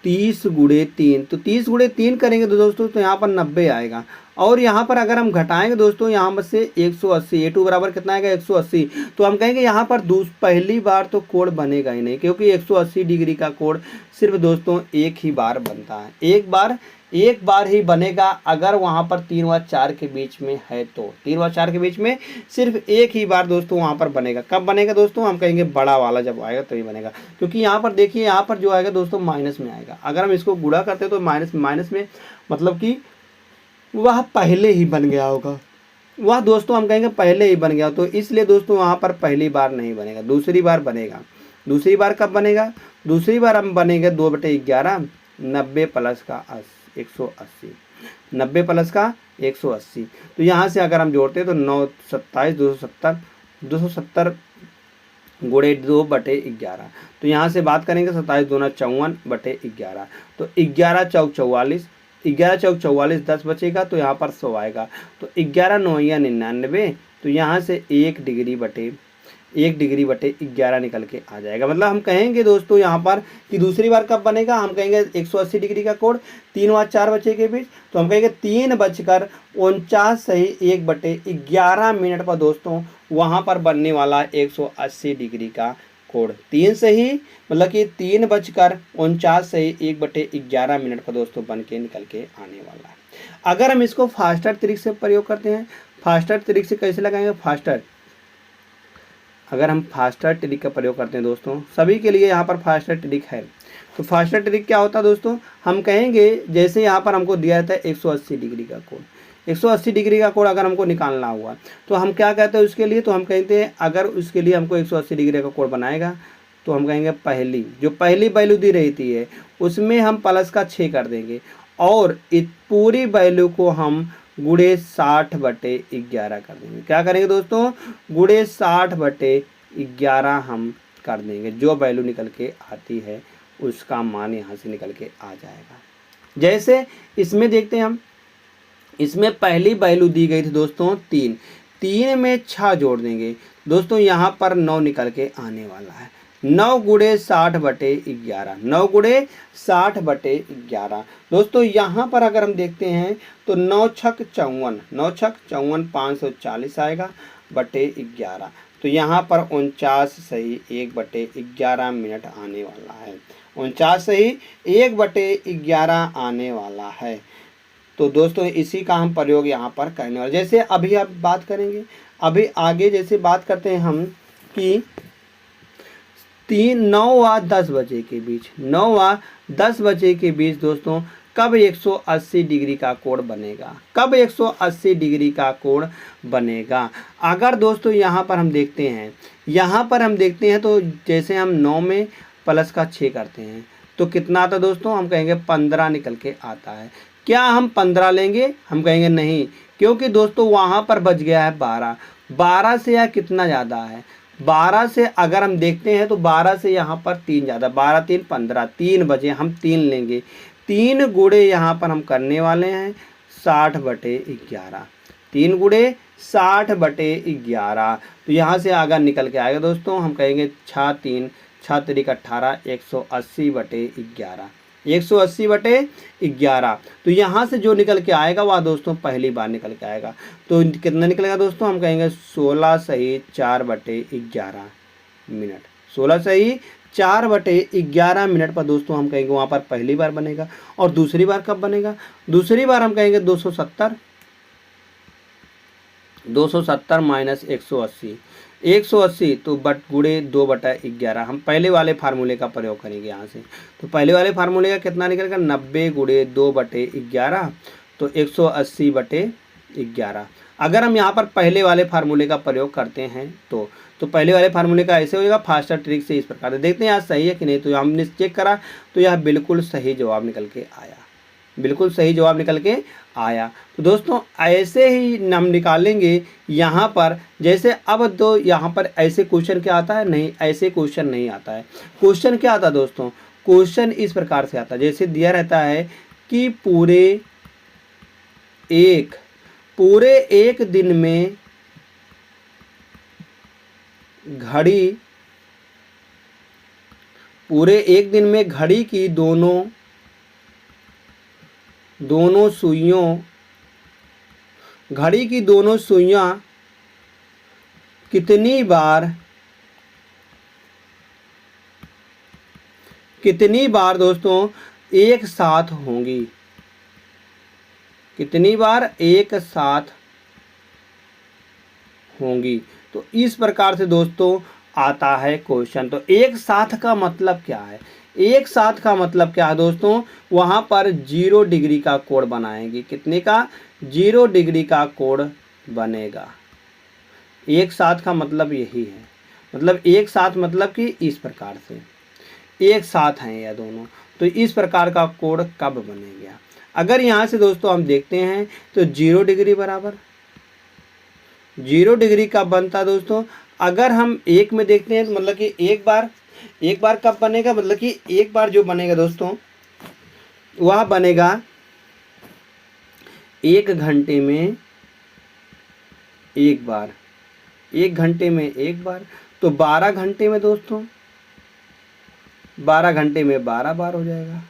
30 गुणे 3, तो 30 गुणे 3 करेंगे तो दोस्तों तो यहाँ पर 90 आएगा। और यहाँ पर अगर हम घटाएंगे दोस्तों यहाँ पर से 180, A2 बराबर कितना आएगा 180, तो हम कहेंगे यहाँ पर पहली बार तो कोण बनेगा ही नहीं, क्योंकि 180 डिग्री का कोण सिर्फ दोस्तों एक ही बार बनता है, एक बार एक बार ही बनेगा अगर वहाँ पर 3 व 4 के बीच में है तो 3 व 4 के बीच में सिर्फ एक ही बार दोस्तों वहाँ पर बनेगा। कब बनेगा दोस्तों? हम कहेंगे बड़ा वाला जब आएगा तो ही बनेगा, क्योंकि यहाँ पर देखिए यहाँ पर जो आएगा दोस्तों माइनस में आएगा। अगर हम इसको गुणा करते तो माइनस माइनस में मतलब कि वह पहले ही बन गया होगा, वह दोस्तों हम कहेंगे पहले ही बन गया, तो इसलिए दोस्तों वहाँ पर पहली बार नहीं बनेगा, दूसरी बार बनेगा। दूसरी बार कब बनेगा? दूसरी बार हम बनेगा 2/11, 90 प्लस का 180, 90 प्लस का 180। तो यहाँ से अगर हम जोड़ते हैं तो 9 27 270, 270 गुणे 2/11। तो यहाँ से बात करेंगे 27 दूना 54/11, तो 11 चौक 44, 11 चौक 44, 10 बचेगा तो यहाँ पर 100 आएगा, तो 11 9 99। तो यहाँ से 1 डिग्री बटे 11 निकल के आ जाएगा। मतलब हम कहेंगे दोस्तों यहाँ पर कि दूसरी बार कब बनेगा? हम कहेंगे 180 डिग्री का कोण 3 व 4 बचे के बीच, तो हम कहेंगे 3:49 सही 1/11 मिनट पर दोस्तों वहाँ पर बनने वाला 180 डिग्री का कोण 3 सही, मतलब कि 3:49 सही 1/11 मिनट पर दोस्तों बन के निकल के आने वाला है। अगर हम इसको फास्टर ट्रिक से प्रयोग करते हैं, फास्टर ट्रिक से कैसे लगाएंगे? अगर हम फास्टर ट्रिक का प्रयोग करते हैं दोस्तों, सभी के लिए यहाँ पर फास्टर ट्रिक है। तो फास्टर ट्रिक क्या होता है दोस्तों? हम कहेंगे जैसे यहाँ पर हमको दिया था 180 डिग्री का कोण, 180 डिग्री का कोण अगर हमको निकालना हुआ तो हम क्या कहते हैं उसके लिए? तो हम कहते हैं अगर उसके लिए हमको 180 डिग्री का कोण बनाएगा तो हम कहेंगे पहली वैल्यू दी रहती है उसमें हम प्लस का 6 कर देंगे और इस पूरी वैल्यू को हम गुणे 60/11 कर देंगे। क्या करेंगे दोस्तों? गुणे 60/11 हम कर देंगे। जो वैल्यू निकल के आती है उसका मान यहाँ से निकल के आ जाएगा। जैसे इसमें देखते हैं हम, इसमें पहली वैल्यू दी गई थी दोस्तों 3, 3 में 6 जोड़ देंगे दोस्तों, यहाँ पर 9 निकल के आने वाला है। 9 गुणे 60/11, 9 गुणे 60/11 दोस्तों। यहाँ पर अगर हम देखते हैं तो 9 छक 54, 9 छक 54 540 आएगा बटे 11, तो यहाँ पर 49 सही 1/11 मिनट आने वाला है, 49 सही 1/11 आने वाला है। तो दोस्तों इसी का हम प्रयोग यहाँ पर करने वाले। जैसे अभी आप बात करेंगे, अभी आगे जैसे बात करते हैं हम कि 9 व 10 बजे के बीच, 9 व 10 बजे के बीच दोस्तों कब 180 डिग्री का कोण बनेगा? कब 180 डिग्री का कोण बनेगा? अगर दोस्तों यहाँ पर हम देखते हैं, यहाँ पर हम देखते हैं तो जैसे हम 9 में प्लस का 6 करते हैं तो कितना आता है दोस्तों? हम कहेंगे 15 निकल के आता है। क्या हम 15 लेंगे? हम कहेंगे नहीं, क्योंकि दोस्तों वहाँ पर बच गया है 12, 12 से यह कितना ज़्यादा है? 12 से अगर हम देखते हैं तो 12 से यहाँ पर 3 ज़्यादा, 12 3 15, 3 बजे हम 3 लेंगे, 3 गुणे यहाँ पर हम करने वाले हैं 60/11, 3 गुणे 60/11। तो यहाँ से आगे निकल के आएगा दोस्तों, हम कहेंगे 6 3 6 3 18, 180/11, 180/11। तो यहाँ से जो निकल के आएगा वह दोस्तों पहली बार निकल के आएगा। तो कितना निकलेगा दोस्तों? हम कहेंगे 16 सही 4/11 मिनट, 16 सही 4/11 मिनट पर दोस्तों हम कहेंगे वहाँ पर पहली बार बनेगा। और दूसरी बार कब बनेगा? दूसरी बार हम कहेंगे 270 माइनस 180, 180 तो गुणे 2/11। हम पहले वाले फार्मूले का प्रयोग करेंगे यहाँ से, तो पहले वाले फार्मूले का कितना निकलेगा? 90 गुणे 2/11, तो 180/11। अगर हम यहाँ पर पहले वाले फार्मूले का प्रयोग करते हैं तो पहले वाले फार्मूले का ऐसे होगा। फास्टर ट्रिक से इस प्रकार से देखते हैं यहाँ सही है कि नहीं। तो हमने चेक करा तो यह बिल्कुल सही जवाब निकल के आया, बिल्कुल सही जवाब निकल के आया। तो दोस्तों ऐसे ही हम निकालेंगे यहाँ पर। जैसे अब तो यहाँ पर ऐसे क्वेश्चन क्या आता है? नहीं, ऐसे क्वेश्चन नहीं आता है। क्वेश्चन क्या आता है दोस्तों? क्वेश्चन इस प्रकार से आता है, जैसे दिया रहता है कि पूरे एक दिन में घड़ी, पूरे एक दिन में घड़ी की दोनों सुइयों, घड़ी की दोनों सुइयां कितनी बार दोस्तों एक साथ होंगी? कितनी बार एक साथ होंगी। तो इस प्रकार से दोस्तों आता है क्वेश्चन। तो एक साथ का मतलब क्या है? एक साथ का मतलब क्या है दोस्तों? वहाँ पर 0 डिग्री का कोण बनाएंगे। कितने का? 0 डिग्री का कोण बनेगा। एक साथ का मतलब यही है। मतलब एक साथ मतलब कि इस प्रकार से एक साथ हैं यह दोनों, तो इस प्रकार का कोण कब बनेगा? अगर यहाँ से दोस्तों हम देखते हैं तो 0 डिग्री बराबर 0 डिग्री कब बनता दोस्तों? अगर हम एक में देखते हैं तो मतलब कि एक बार कब बनेगा? मतलब कि एक बार जो बनेगा दोस्तों वह बनेगा 1 घंटे में एक बार, 1 घंटे में एक बार। तो 12 घंटे में दोस्तों 12 घंटे में 12 बार हो जाएगा,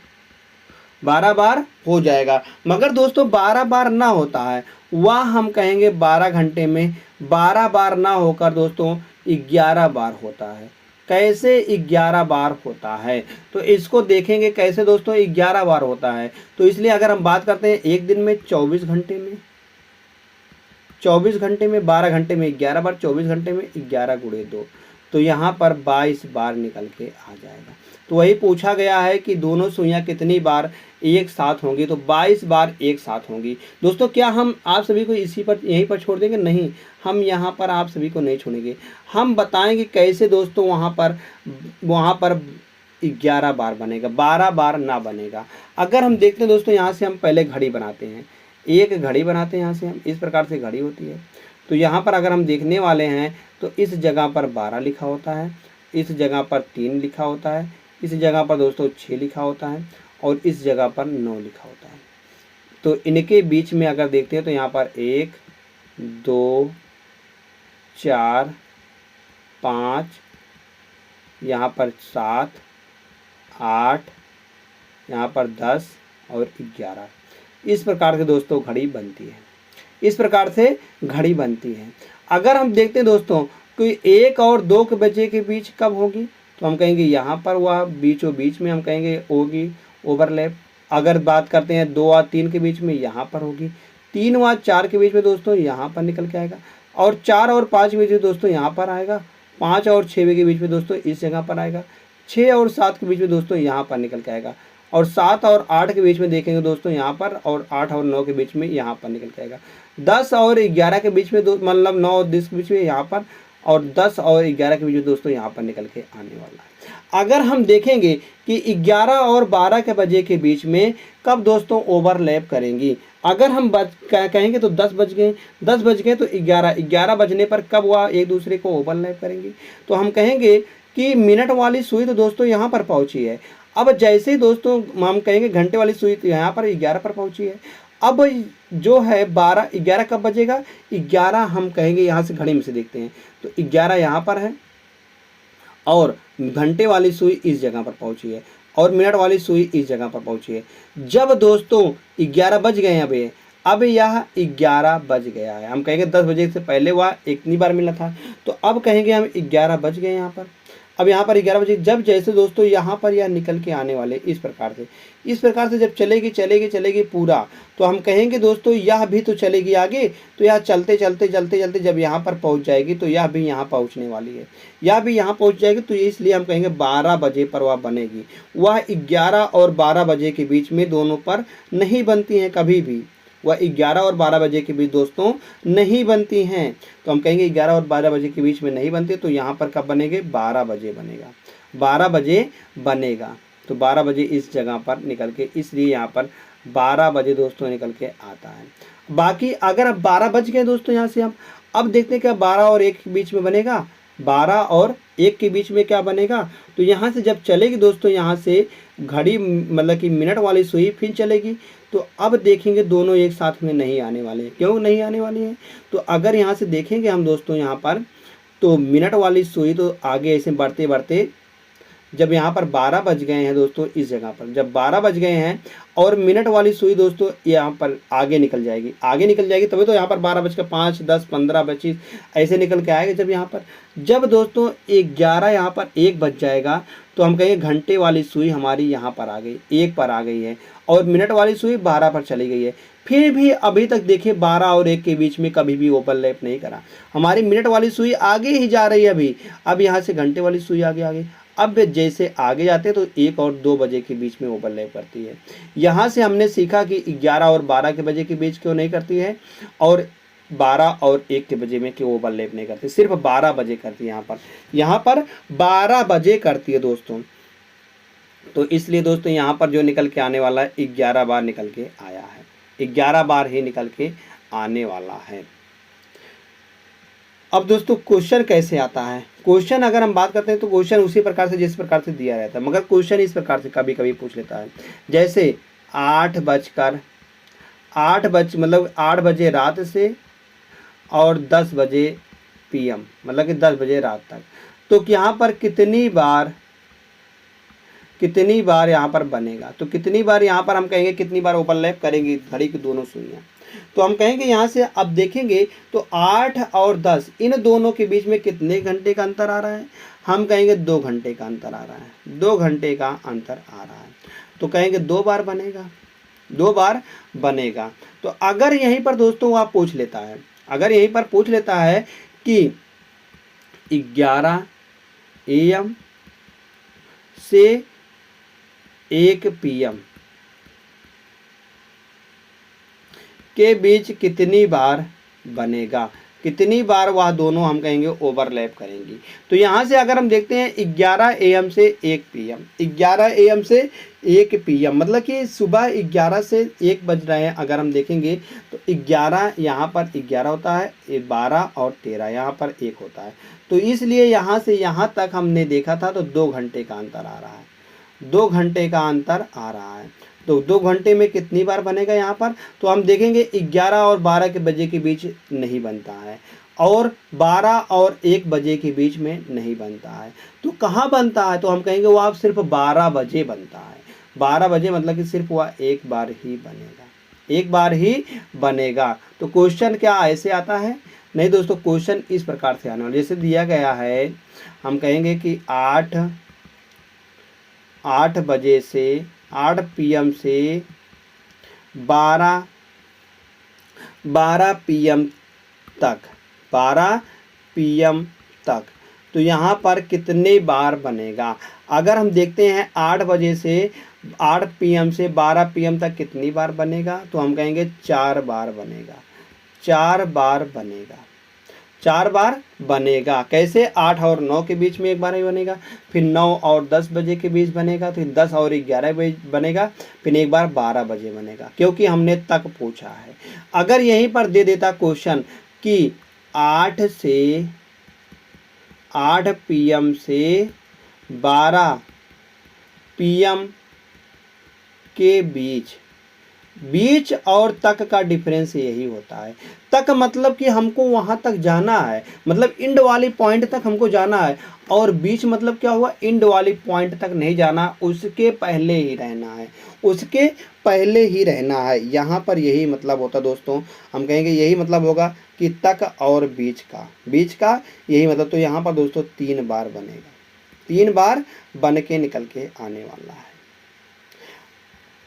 12 बार हो जाएगा। मगर दोस्तों 12 बार ना होता है, वह हम कहेंगे 12 घंटे में 12 बार ना होकर दोस्तों 11 बार होता है। कैसे 11 बार होता है? तो इसको देखेंगे कैसे दोस्तों 11 बार होता है। तो इसलिए अगर हम बात करते हैं एक दिन में 24 घंटे में 12 घंटे में 11 बार, 24 घंटे में 11 गुणे 2, तो यहाँ पर 22 बार निकल के आ जाएगा। तो वही पूछा गया है कि दोनों सुइयाँ कितनी बार एक साथ होंगी? तो 22 बार एक साथ होंगी। दोस्तों क्या हम आप सभी को इसी पर यहीं पर छोड़ देंगे? नहीं, हम यहाँ पर आप सभी को नहीं छोड़ेंगे। हम बताएंगे कैसे दोस्तों वहाँ पर 11 बार बनेगा, 12 बार ना बनेगा। अगर हम देखते हैं दोस्तों यहाँ से हम पहले घड़ी बनाते हैं, एक घड़ी बनाते हैं। यहाँ से हम इस प्रकार से घड़ी होती है। तो यहाँ पर अगर हम देखने वाले हैं तो इस जगह पर 12 लिखा होता है, इस जगह पर 3 लिखा होता है, इस जगह पर दोस्तों 6 लिखा होता है और इस जगह पर 9 लिखा होता है। तो इनके बीच में अगर देखते हैं तो यहाँ पर 1 2 4 5, यहाँ पर 7 8, यहाँ पर 10 और 11। इस प्रकार से दोस्तों घड़ी बनती है, इस प्रकार से घड़ी बनती है। अगर हम देखते हैं दोस्तों कि 1 और 2 के बजे के बीच कब होगी? तो हम कहेंगे यहाँ पर वह बीचों बीच में हम कहेंगे होगी ओवरलैप। अगर बात करते हैं 2 और 3 के बीच में यहाँ पर होगी, 3 व 4 के बीच में दोस्तों यहाँ पर निकल के आएगा, और 4 और 5 के बीच में दोस्तों यहाँ पर आएगा, 5 और 6 के बीच में दोस्तों इस जगह पर आएगा, 6 और 7 के बीच में दोस्तों यहाँ पर निकल के आएगा, और 7 और 8 के बीच में देखेंगे दोस्तों यहाँ पर, और 8 और 9 के बीच में यहाँ पर निकल के आएगा, 10 और 11 के बीच में मतलब 9 और 10 के बीच में यहाँ पर, और 10 और 11 के बीच में दोस्तों यहाँ पर निकल के आने वाला है। अगर हम देखेंगे कि 11 और 12 के बजे के बीच में कब दोस्तों ओवरलैप करेंगी? अगर हम कहेंगे तो 10 बज गए, 10 बज गए तो 11 बजने पर कब वह एक दूसरे को ओवरलैप करेंगी? तो हम कहेंगे कि मिनट वाली सुई तो दोस्तों यहाँ पर पहुँची है। अब जैसे दोस्तों हम कहेंगे घंटे वाली सुई तो यहाँ पर 11 पर पहुँची है। अब जो है 11 कब बजेगा? 11 हम कहेंगे यहाँ से घड़ी में से देखते हैं तो 11 यहाँ पर है, और घंटे वाली सुई इस जगह पर पहुंची है, और मिनट वाली सुई इस जगह पर पहुंची है। जब दोस्तों 11 बज गए हैं, अब यह 11 बज गया है। हम कहेंगे 10 बजे से पहले वह इतनी बार मिला था, तो अब कहेंगे हम 11 बज गए यहाँ पर। अब यहाँ पर 11 बजे जब जैसे दोस्तों यहाँ पर यह निकल के आने वाले इस प्रकार से जब चलेगी पूरा, तो हम कहेंगे दोस्तों यह भी तो चलेगी आगे। तो यह चलते जब यहाँ पर पहुँच जाएगी तो यह भी यहाँ पहुँचने वाली है, यह भी यहाँ पहुँच जाएगी। तो इसलिए हम कहेंगे 12 बजे पर वह बनेगी। वह 11 और 12 बजे के बीच में दोनों पर नहीं बनती हैं कभी भी, वह 11 और 12 बजे के बीच दोस्तों नहीं बनती हैं। तो हम कहेंगे 11 और 12 बजे के बीच में नहीं बनती, तो यहाँ पर कब बनेंगे? 12 बजे बनेगा, 12 बजे बनेगा। तो 12 बजे इस जगह पर निकल के, इसलिए यहाँ पर 12 बजे दोस्तों निकल के आता है। बाकी अगर अब 12 बज गए दोस्तों, यहाँ से हम अब देखते हैं क्या 12 और 1 के बीच में बनेगा? 12 और 1 के बीच में क्या बनेगा? तो यहाँ से जब चलेगी दोस्तों, यहाँ से घड़ी मतलब कि मिनट वाली सुई फिर चलेगी, तो अब देखेंगे दोनों एक साथ में नहीं आने वाले हैं। क्यों नहीं आने वाली हैं? तो अगर यहाँ से देखेंगे हम दोस्तों यहाँ पर, तो मिनट वाली सुई तो आगे ऐसे बढ़ते जब यहाँ पर 12 बज गए हैं दोस्तों, इस जगह पर जब 12 बज गए हैं और मिनट वाली सुई दोस्तों यहाँ पर आगे निकल जाएगी, आगे निकल जाएगी, तभी तो यहाँ पर 12:05, 10, 15, 25 ऐसे निकल के आएगा। जब दोस्तों 11 यहाँ पर 1 बज जाएगा तो हम कहेंगे घंटे वाली सुई हमारी यहाँ पर आ गई, 1 पर आ गई है, और मिनट वाली सुई 12 पर चली गई है। फिर भी अभी तक देखिए 12 और 1 के बीच में कभी भी ओवरलैप नहीं करा, हमारी मिनट वाली सुई आगे ही जा रही है अभी। अब यहाँ से घंटे वाली सुई आगे आ गई, अब जैसे आगे जाते हैं तो 1 और 2 बजे के बीच में ओवरलैप करती है। यहाँ से हमने सीखा कि 11 और 12 के बजे के बीच क्यों नहीं करती है, और 12 और 1 के बजे में क्यों ओवरलैप नहीं करती, सिर्फ 12 बजे करती है। यहाँ पर 12 बजे करती है दोस्तों। तो इसलिए दोस्तों यहाँ पर जो निकल के आने वाला है 11 बार निकल के आया है, 11 बार ही निकल के आने वाला है। अब दोस्तों क्वेश्चन कैसे आता है, क्वेश्चन अगर हम बात करते हैं तो क्वेश्चन उसी प्रकार से जिस प्रकार से दिया रहता है, मगर क्वेश्चन इस प्रकार से कभी कभी पूछ लेता है, जैसे 8 बजे रात से और 10 बजे PM, मतलब कि 10 बजे रात तक। तो यहाँ पर कितनी बार यहाँ पर बनेगा, तो कितनी बार यहाँ पर हम कहेंगे कितनी बार ओवरलैप करेंगी घड़ी की दोनों सुइयाँ। तो हम कहेंगे यहाँ से अब देखेंगे तो 8 और 10 इन दोनों के बीच में कितने घंटे का अंतर आ रहा है, हम कहेंगे 2 घंटे का अंतर आ रहा है, 2 घंटे का अंतर आ रहा है। तो कहेंगे 2 बार बनेगा, 2 बार बनेगा। तो अगर यहीं पर दोस्तों आप पूछ लेता है, अगर यहीं पर पूछ लेता है कि 11 AM से 1 PM के बीच कितनी बार बनेगा, कितनी बार वह दोनों हम कहेंगे ओवरलैप करेंगी। तो यहाँ से अगर हम देखते हैं 11 AM से 1 PM, 11 AM से 1 PM मतलब कि सुबह 11 से 1 बज रहे हैं। अगर हम देखेंगे तो 11 यहाँ पर 11 होता है, 12 और 13 यहाँ पर 1 होता है। तो इसलिए यहाँ से यहाँ तक हमने देखा था तो 2 घंटे का अंतर आ रहा है, 2 घंटे का अंतर आ रहा है। तो 2 घंटे में कितनी बार बनेगा यहाँ पर, तो हम देखेंगे 11 और 12 के बजे के बीच नहीं बनता है, और 12 और 1 बजे के बीच में नहीं बनता है। तो कहाँ बनता है, तो हम कहेंगे वो आप सिर्फ 12 बजे बनता है। 12 बजे मतलब कि सिर्फ वह 1 बार ही बनेगा, 1 बार ही बनेगा। तो क्वेश्चन क्या ऐसे आता है, नहीं दोस्तों, क्वेश्चन इस प्रकार से आने वाला, जैसे दिया गया है हम कहेंगे कि 8 बजे से 8 PM से 12 PM तक, 12 PM तक, तो यहाँ पर कितने बार बनेगा। अगर हम देखते हैं 8 बजे से 8 PM से 12 PM तक कितनी बार बनेगा, तो हम कहेंगे 4 बार बनेगा, 4 बार बनेगा, 4 बार बनेगा। कैसे, 8 और 9 के बीच में 1 बार ही बनेगा, फिर 9 और 10 बजे के बीच बनेगा, फिर 10 और 11 बजे बनेगा, फिर 1 बार 12 बजे बनेगा, क्योंकि हमने तक पूछा है। अगर यहीं पर दे देता क्वेश्चन कि 8 PM से 12 PM के बीच और तक का डिफरेंस यही होता है। तक मतलब कि हमको वहां तक जाना है, मतलब इंड वाली पॉइंट तक हमको जाना है, और बीच मतलब क्या हुआ, इंड वाली पॉइंट तक नहीं जाना, उसके पहले ही रहना है, उसके पहले ही रहना है। यहाँ पर यही मतलब होता दोस्तों, हम कहेंगे यही मतलब होगा कि तक और बीच का यही मतलब। तो यहाँ पर दोस्तों 3 बार बनेगा, 3 बार बन के निकल के आने वाला है।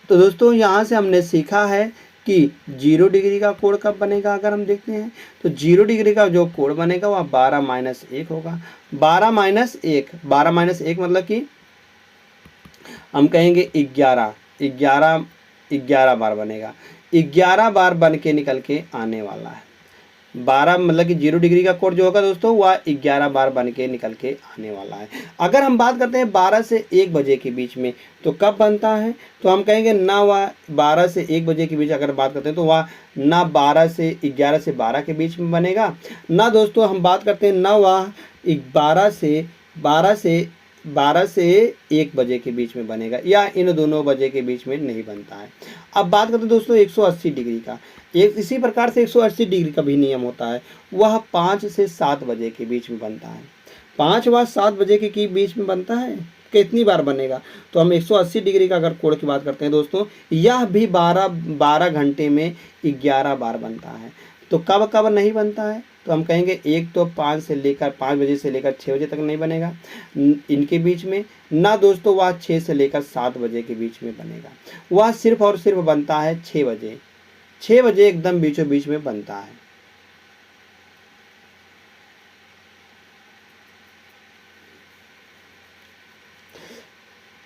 तो दोस्तों यहाँ से हमने सीखा है कि 0 डिग्री का कोण कब बनेगा। अगर हम देखते हैं तो 0 डिग्री का जो कोण बनेगा वह 12-1 होगा। 12-1 मतलब कि हम कहेंगे 11 बार बनेगा, 11 बार बन के निकल के आने वाला है। 12 मतलब कि 0 डिग्री का कोण जो होगा दोस्तों वह 11 बार बन के निकल के आने वाला है। अगर हम बात करते हैं 12 से 1 बजे के बीच में तो कब बनता है, तो हम कहेंगे ना वह 12 से 1 बजे के बीच अगर बात करते हैं तो वह ना 11 से 12 के बीच में बनेगा, ना दोस्तों हम बात करते हैं ना वह 12 से 1 बजे के बीच में बनेगा, या इन दोनों बजे के बीच में नहीं बनता है। अब बात करते हैं दोस्तों 180 डिग्री का। इसी प्रकार से 180 डिग्री का भी नियम होता है, वह 5 से 7 बजे के बीच में बनता है। 5 व 7 बजे के बीच में बनता है, कितनी बार बनेगा। तो हम 180 डिग्री का अगर कोण की बात करते हैं दोस्तों, यह भी 12 घंटे में 11 बार बनता है। तो कब कब नहीं बनता है, तो हम कहेंगे एक तो 5 बजे से लेकर 6 बजे तक नहीं बनेगा इनके बीच में, ना दोस्तों वह 6 से लेकर 7 बजे के बीच में बनेगा। वह सिर्फ और सिर्फ बनता है 6 बजे, 6 बजे एकदम बीचों बीच में बनता है।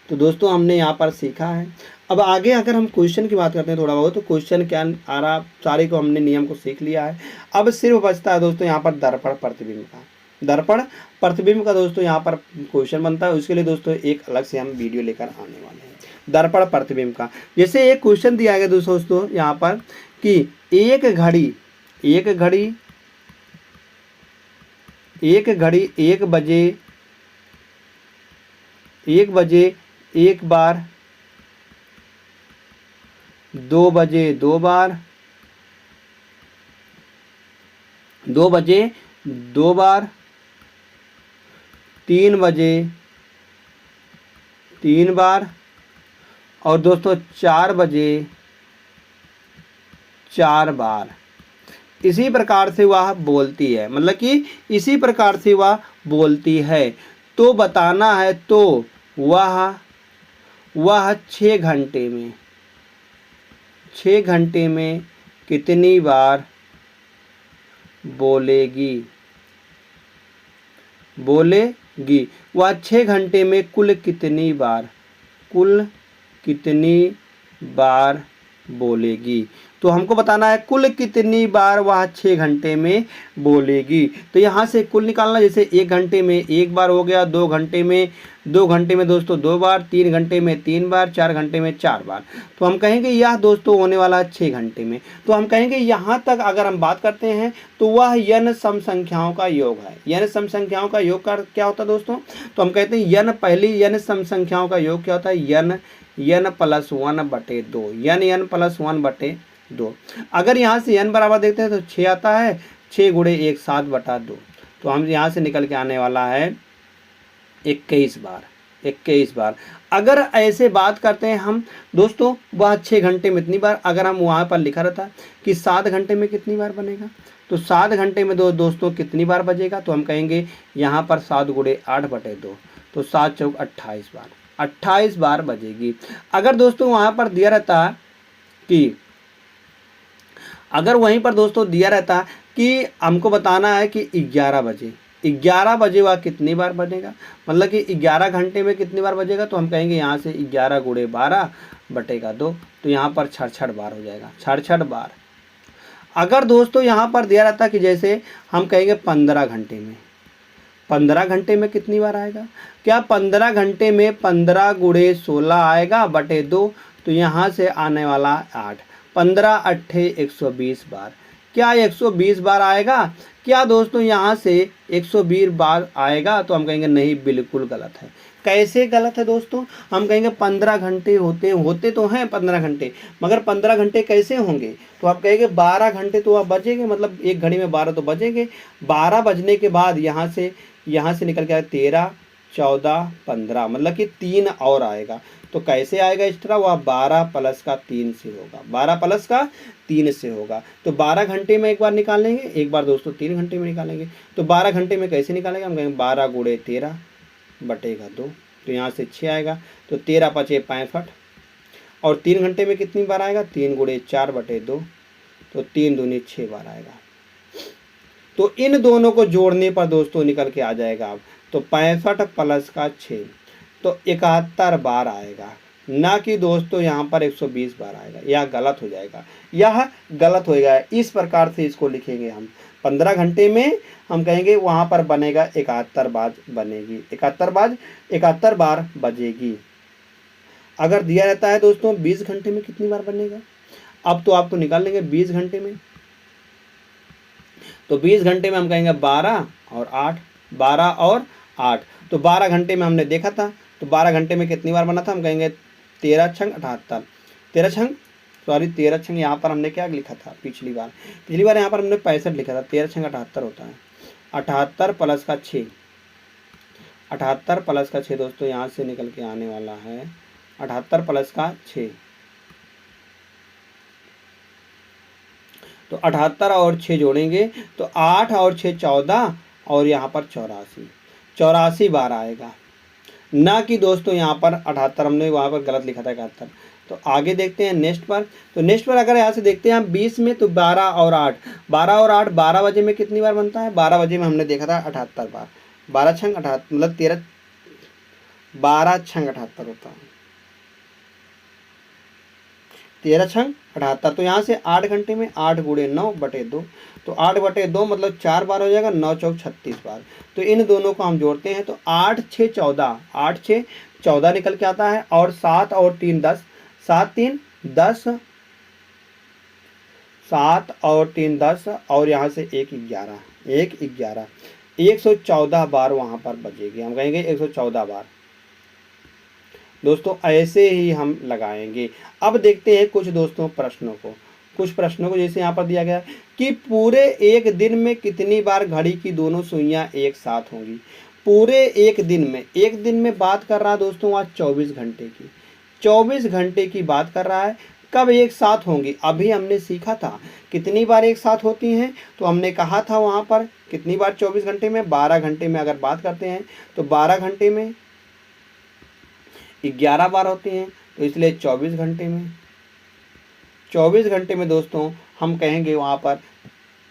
तो दोस्तों हमने यहाँ पर सीखा है। अब आगे अगर हम क्वेश्चन की बात करते हैं थोड़ा बहुत, तो क्वेश्चन क्या आ रहा, सारे को हमने नियम को सीख लिया है। अब सिर्फ बचता है दोस्तों यहाँ पर दर्पण प्रतिबिंब का। दर्पण प्रतिबिंब का दोस्तों यहाँ पर क्वेश्चन बनता है, उसके लिए दोस्तों एक अलग से हम वीडियो लेकर आने वाले हैं दर्पण प्रतिबिंब का। जैसे एक क्वेश्चन दिया गया दोस्तों यहाँ पर कि एक घड़ी 1 बजे एक बार, 2 बजे 2 बार, 2 बजे 2 बार, 3 बजे 3 बार, और दोस्तों 4 बजे 4 बार। इसी प्रकार से वह बोलती है, मतलब कि इसी प्रकार से वह बोलती है। तो बताना है तो वह 6 घंटे में कितनी बार बोलेगी। वह 6 घंटे में कुल कितनी बार बोलेगी। तो हमको बताना है कुल कितनी बार वह 6 घंटे में बोलेगी। तो यहाँ से कुल निकालना, जैसे 1 घंटे में 1 बार हो गया, 2 घंटे में दोस्तों 2 बार, 3 घंटे में 3 बार, 4 घंटे में 4 बार। तो हम कहेंगे यह दोस्तों होने वाला है 6 घंटे में। तो हम कहेंगे यहाँ तक अगर हम बात करते हैं तो वह यन सम संख्याओं का योग है। यन सम संख्याओं का योग का क्या होता है दोस्तों, तो हम कहते हैं यन, पहली यन सम संख्याओं का योग क्या होता है, यन प्लस 1/2, यन प्लस 1/2। अगर यहाँ से n बराबर देखते हैं तो 6 आता है, 6 गुणे 1 7/2। तो हम यहाँ से निकल के आने वाला है 21 बार। अगर ऐसे बात करते हैं हम दोस्तों, वह 6 घंटे में इतनी बार, अगर हम वहाँ पर लिखा रहता कि 7 घंटे में कितनी बार बनेगा, तो 7 घंटे में दोस्तों कितनी बार बजेगा, तो हम कहेंगे यहाँ पर 7 गुणे 8/2, तो 7 चौक 28 बार, 28 बार बजेगी। अगर दोस्तों वहाँ पर दिया रहता कि, अगर वहीं पर दोस्तों दिया रहता कि हमको बताना है कि 11 बजे वह कितनी बार बनेगा, मतलब कि 11 घंटे में कितनी बार बजेगा, तो हम कहेंगे यहाँ से 11 गुणे 12/2, तो यहाँ पर 66 बार हो जाएगा, 66 बार। अगर दोस्तों यहाँ पर दिया रहता कि जैसे हम कहेंगे 15 घंटे में कितनी बार आएगा, क्या 15 घंटे में 15 गुणे 16 आएगा बटे 2, तो यहाँ से आने वाला 8, 15 8 120 बार। क्या 120 बार आएगा, क्या दोस्तों यहाँ से 120 बार आएगा, तो हम कहेंगे नहीं, बिल्कुल गलत है। कैसे गलत है दोस्तों, हम कहेंगे 15 घंटे होते तो हैं 15 घंटे, मगर 15 घंटे कैसे होंगे, तो आप कहेंगे 12 घंटे तो आप बजेंगे, मतलब एक घड़ी में 12 तो बजेंगे। 12 बजने के बाद यहाँ से निकल के 13 14 15, मतलब कि 3 और आएगा। तो कैसे आएगा इस तरह, वह 12 प्लस का 3 से होगा, 12 प्लस का 3 से होगा। तो 12 घंटे में एक बार निकालेंगे, एक बार दोस्तों 3 घंटे में निकालेंगे। तो 12 घंटे में कैसे निकालेंगे, हम कहेंगे 12 गुणे 13/2, तो यहाँ से 6 आएगा, तो 13 5 65, और 3 घंटे में कितनी बार आएगा, 3 गुणे 4/2, तो 3 दूनी 6 बार आएगा। तो इन दोनों को जोड़ने पर दोस्तों निकल के आ जाएगा अब, तो 65 प्लस का 6, तो 71 बार आएगा, ना कि दोस्तों यहाँ पर 120 बार आएगा। यह गलत हो जाएगा, इस प्रकार से इसको लिखेंगे हम। 15 घंटे में हम कहेंगे वहाँ पर बनेगा 71 बार बनेगी, 71 बार बजेगी। अगर दिया रहता है दोस्तों 20 घंटे में कितनी बार बनेगा, अब तो आपको निकाल लेंगे 20 घंटे में, तो 20 घंटे में हम कहेंगे 12 और 8, तो 12 घंटे में हमने देखा था, तो 12 घंटे में कितनी बार बना था, हम कहेंगे 13 छंग 78, 13 छंग यहाँ पर हमने क्या लिखा था, पिछली बार यहाँ पर हमने 65 लिखा था, 13 छंग 78 होता है, 78 प्लस का 6, 78 प्लस का 6 दोस्तों यहाँ से निकल के आने वाला है 78 प्लस का 6, तो 78 और 6 जोड़ेंगे तो 8 और 6 14 और यहाँ पर 84, 84 बार आएगा, ना कि दोस्तों यहाँ पर 78, हमने वहाँ पर गलत लिखा था 71। तो आगे देखते हैं नेक्स्ट पर। तो नेक्स्ट पर अगर यहाँ से देखते हैं हम 20 में, तो 12 और 8, 12 और 8 12 बजे में कितनी बार बनता है? 12 बजे में हमने देखा था 78 बार, 12 छंग 78 मतलब 13, 12 छंग 78 होता है, 13 छंग 78। तो यहाँ से 8 घंटे में 8 गुणे 9/2, तो 8/2 मतलब 4 बार हो जाएगा, 9 चौक 36 बार। तो इन दोनों को हम जोड़ते हैं तो 8 6 14, 8 6 14 निकल के आता है, और 7 और 3 10, 7 3 10, 7 और 3 10, और यहाँ से 1 11, 1 11, 114 बार वहाँ पर बजेगी, हम कहेंगे 114 बार दोस्तों, ऐसे ही हम लगाएंगे। अब देखते हैं कुछ दोस्तों प्रश्नों को, जैसे यहाँ पर दिया गया कि पूरे एक दिन में कितनी बार घड़ी की दोनों सुइयां एक साथ होंगी। पूरे एक दिन में बात कर रहा है दोस्तों आज 24 घंटे की, 24 घंटे की बात कर रहा है। कब एक साथ होंगी? अभी हमने सीखा था कितनी बार एक साथ होती हैं, तो हमने कहा था वहाँ पर कितनी बार 24 घंटे में, 12 घंटे में अगर बात करते हैं तो 12 घंटे में 11 बार होती हैं, तो इसलिए 24 घंटे में दोस्तों हम कहेंगे वहाँ पर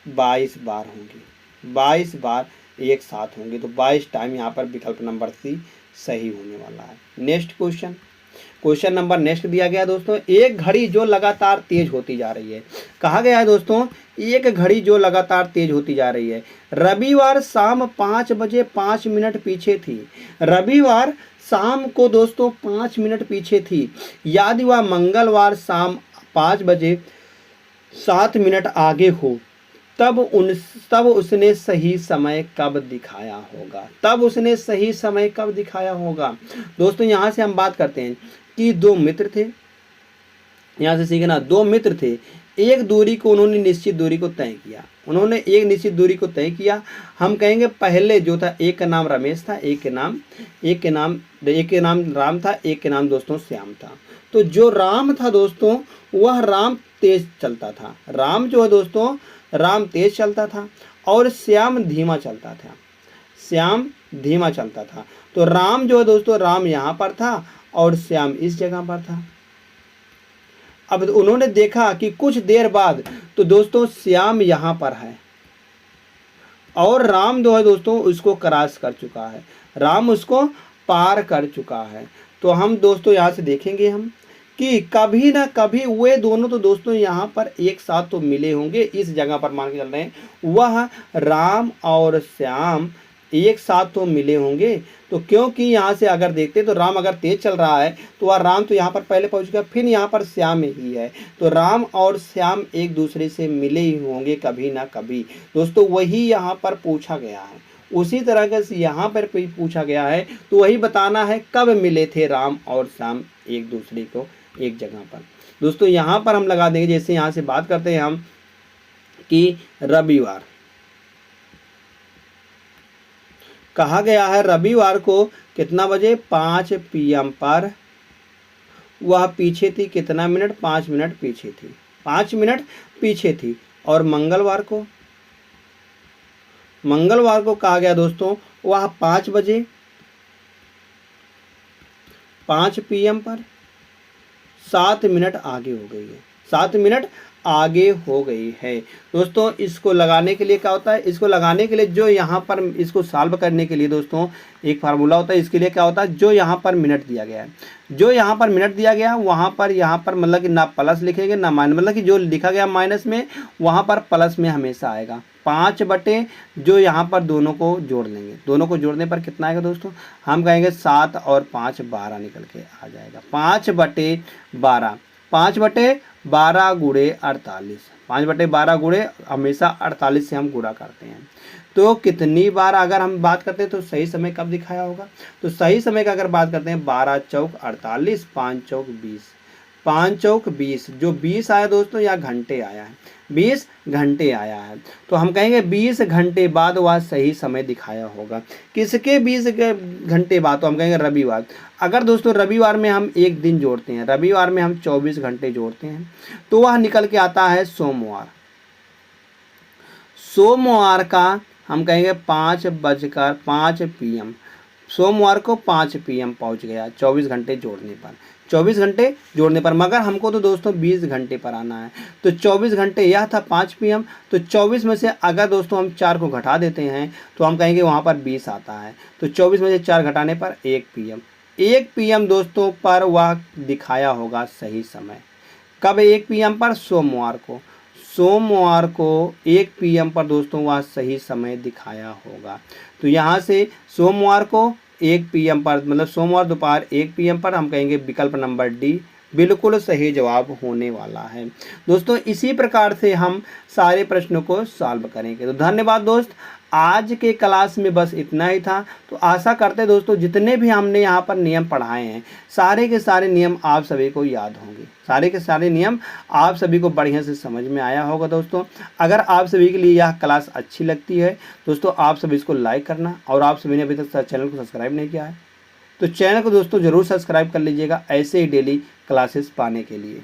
22 बार होंगी, 22 बार एक साथ होंगे। तो 22 टाइम यहाँ पर विकल्प नंबर सी सही होने वाला है। नेक्स्ट क्वेश्चन नंबर नेक्स्ट दिया गया दोस्तों, एक घड़ी जो लगातार तेज होती जा रही है। कहा गया है दोस्तों एक घड़ी जो लगातार तेज होती जा रही है। रविवार शाम 5 बजे 5 मिनट पीछे थी, रविवार शाम को दोस्तों 5 मिनट पीछे थी, यदि वह मंगलवार शाम 5 बजे 7 मिनट आगे हो, तब उसने सही समय कब दिखाया होगा? दोस्तों यहाँ से हम बात करते हैं कि दो मित्र थे, यहाँ से सीखना, दो मित्र थे, एक दूरी को उन्होंने निश्चित दूरी को तय किया, हम कहेंगे पहले जो था एक का नाम रमेश था, एक के नाम राम था, एक के नाम दोस्तों श्याम था। तो जो राम था दोस्तों वह राम तेज चलता था, राम जो है दोस्तों राम तेज चलता था, और श्याम धीमा चलता था। तो राम जो है दोस्तों राम यहाँ पर था और श्याम इस जगह पर था। अब उन्होंने देखा कि कुछ देर बाद तो दोस्तों श्याम यहाँ पर है और राम जो है दोस्तों उसको क्रॉस कर चुका है, राम उसको पार कर चुका है। तो हम दोस्तों यहाँ से देखेंगे हम कि कभी ना कभी वे दोनों तो दोस्तों यहाँ पर एक साथ तो मिले होंगे, इस जगह पर मान के चल रहे हैं वह राम और श्याम एक साथ तो मिले होंगे। तो क्योंकि यहाँ से अगर देखते तो राम अगर तेज चल रहा है तो वह राम तो यहाँ पर पहले पहुँच गया, फिर यहाँ पर श्याम ही है, तो राम और श्याम एक दूसरे से मिले ही होंगे कभी ना कभी। दोस्तों वही यहाँ पर पूछा गया है, उसी तरह से यहाँ पर पूछा गया है, तो वही बताना है कब मिले थे राम और श्याम एक दूसरे को एक जगह पर। दोस्तों यहाँ पर हम लगा देंगे, जैसे यहाँ से बात करते हैं हम कि रविवार, कहा गया है रविवार को कितना बजे 5 PM पर वह पीछे थी, कितना मिनट 5 मिनट पीछे थी, 5 मिनट पीछे थी। और मंगलवार को कहा गया दोस्तों वह 5 बजे 5 PM पर 7 मिनट आगे हो गई है, 7 मिनट आगे हो गई है। दोस्तों इसको लगाने के लिए क्या होता है, इसको लगाने के लिए जो यहाँ पर इसको सॉल्व करने के लिए दोस्तों एक फार्मूला होता है, इसके लिए क्या होता है, जो यहाँ पर मिनट दिया गया है, जो यहाँ पर मिनट दिया गया वहाँ पर मतलब कि ना प्लस लिखेंगे ना माइनस, मतलब कि जो लिखा गया माइनस में वहाँ पर प्लस में हमेशा आएगा। 5 बटे जो यहाँ पर दोनों को जोड़ लेंगे, दोनों को जोड़ने पर कितना आएगा दोस्तों, हम कहेंगे 7 और 5 12 निकल के आ जाएगा। 5 बटे 12, 5 बटे 12 गुणे 48, 5 बटे 12 गुणे हमेशा 48 से हम गुणा करते हैं। तो कितनी बार अगर हम बात करते हैं तो सही समय कब दिखाया होगा, तो सही समय का अगर बात करते हैं 12 चौक 48, 5 चौक 20, 5 चौक 20, जो 20 आया दोस्तों या घंटे आया है, 20 घंटे आया है। तो हम कहेंगे 20 घंटे बाद वह सही समय दिखाया होगा। किसके 20 घंटे बाद? तो हम कहेंगे रविवार। अगर दोस्तों रविवार में हम एक दिन जोड़ते हैं, रविवार में हम 24 घंटे जोड़ते हैं, तो वह निकल के आता है सोमवार। सोमवार का हम कहेंगे 5:05 PM, सोमवार को 5 PM पहुंच गया 24 घंटे जोड़ने पर, 24 घंटे जोड़ने पर। मगर हमको तो दोस्तों 20 घंटे पर आना है, तो 24 घंटे यह था 5 PM। तो 24 में से अगर दोस्तों हम 4 को घटा देते हैं तो हम कहेंगे वहाँ पर 20 आता है। तो 24 में से 4 घटाने पर 1 PM, 1 PM दोस्तों पर वह दिखाया होगा सही समय। कब 1 PM पर? सोमवार को। सोमवार को 1 PM पर दोस्तों वह सही समय दिखाया होगा। तो यहाँ से सोमवार को 1 PM पर, मतलब सोमवार दोपहर 1 PM पर, हम कहेंगे विकल्प नंबर डी बिल्कुल सही जवाब होने वाला है। दोस्तों इसी प्रकार से हम सारे प्रश्नों को सॉल्व करेंगे। तो धन्यवाद दोस्त, आज के क्लास में बस इतना ही था। तो आशा करते हैं दोस्तों जितने भी हमने यहाँ पर नियम पढ़ाए हैं, सारे के सारे नियम आप सभी को याद होंगे, सारे के सारे नियम आप सभी को बढ़िया से समझ में आया होगा। दोस्तों अगर आप सभी के लिए यह क्लास अच्छी लगती है दोस्तों, आप सभी इसको लाइक करना, और आप सभी ने अभी तक चैनल को सब्सक्राइब नहीं किया है तो चैनल को दोस्तों ज़रूर सब्सक्राइब कर लीजिएगा, ऐसे ही डेली क्लासेस पाने के लिए।